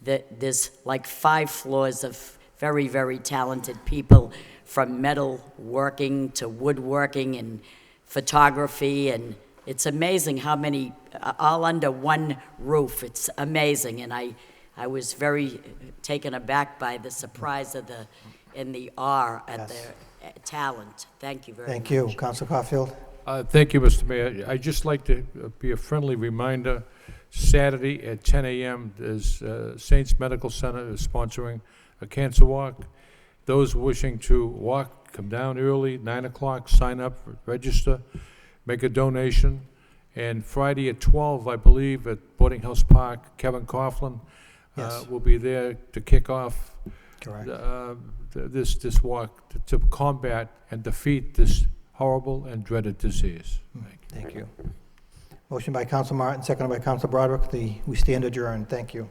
There's like 5 floors of very, very talented people, from metal working to woodworking and photography, and it's amazing how many, all under one roof. It's amazing, and I was very taken aback by the surprise of and the awe at their talent. Thank you very much. Thank you. Councilor Caulfield. Thank you, Mr. Mayor. I'd just like to be a friendly reminder, Saturday at 10 a.m., there's Saints Medical Center is sponsoring a cancer walk. Those wishing to walk, come down early, 9 o'clock, sign up, register, make a donation. And Friday at 12, I believe, at Boarding House Park, Kevin Coughlin will be there to kick off this walk to combat and defeat this horrible and dreaded disease. Thank you. Motion by Councilor Martin, seconded by Councilor Broderick. We stand adjourned. Thank you.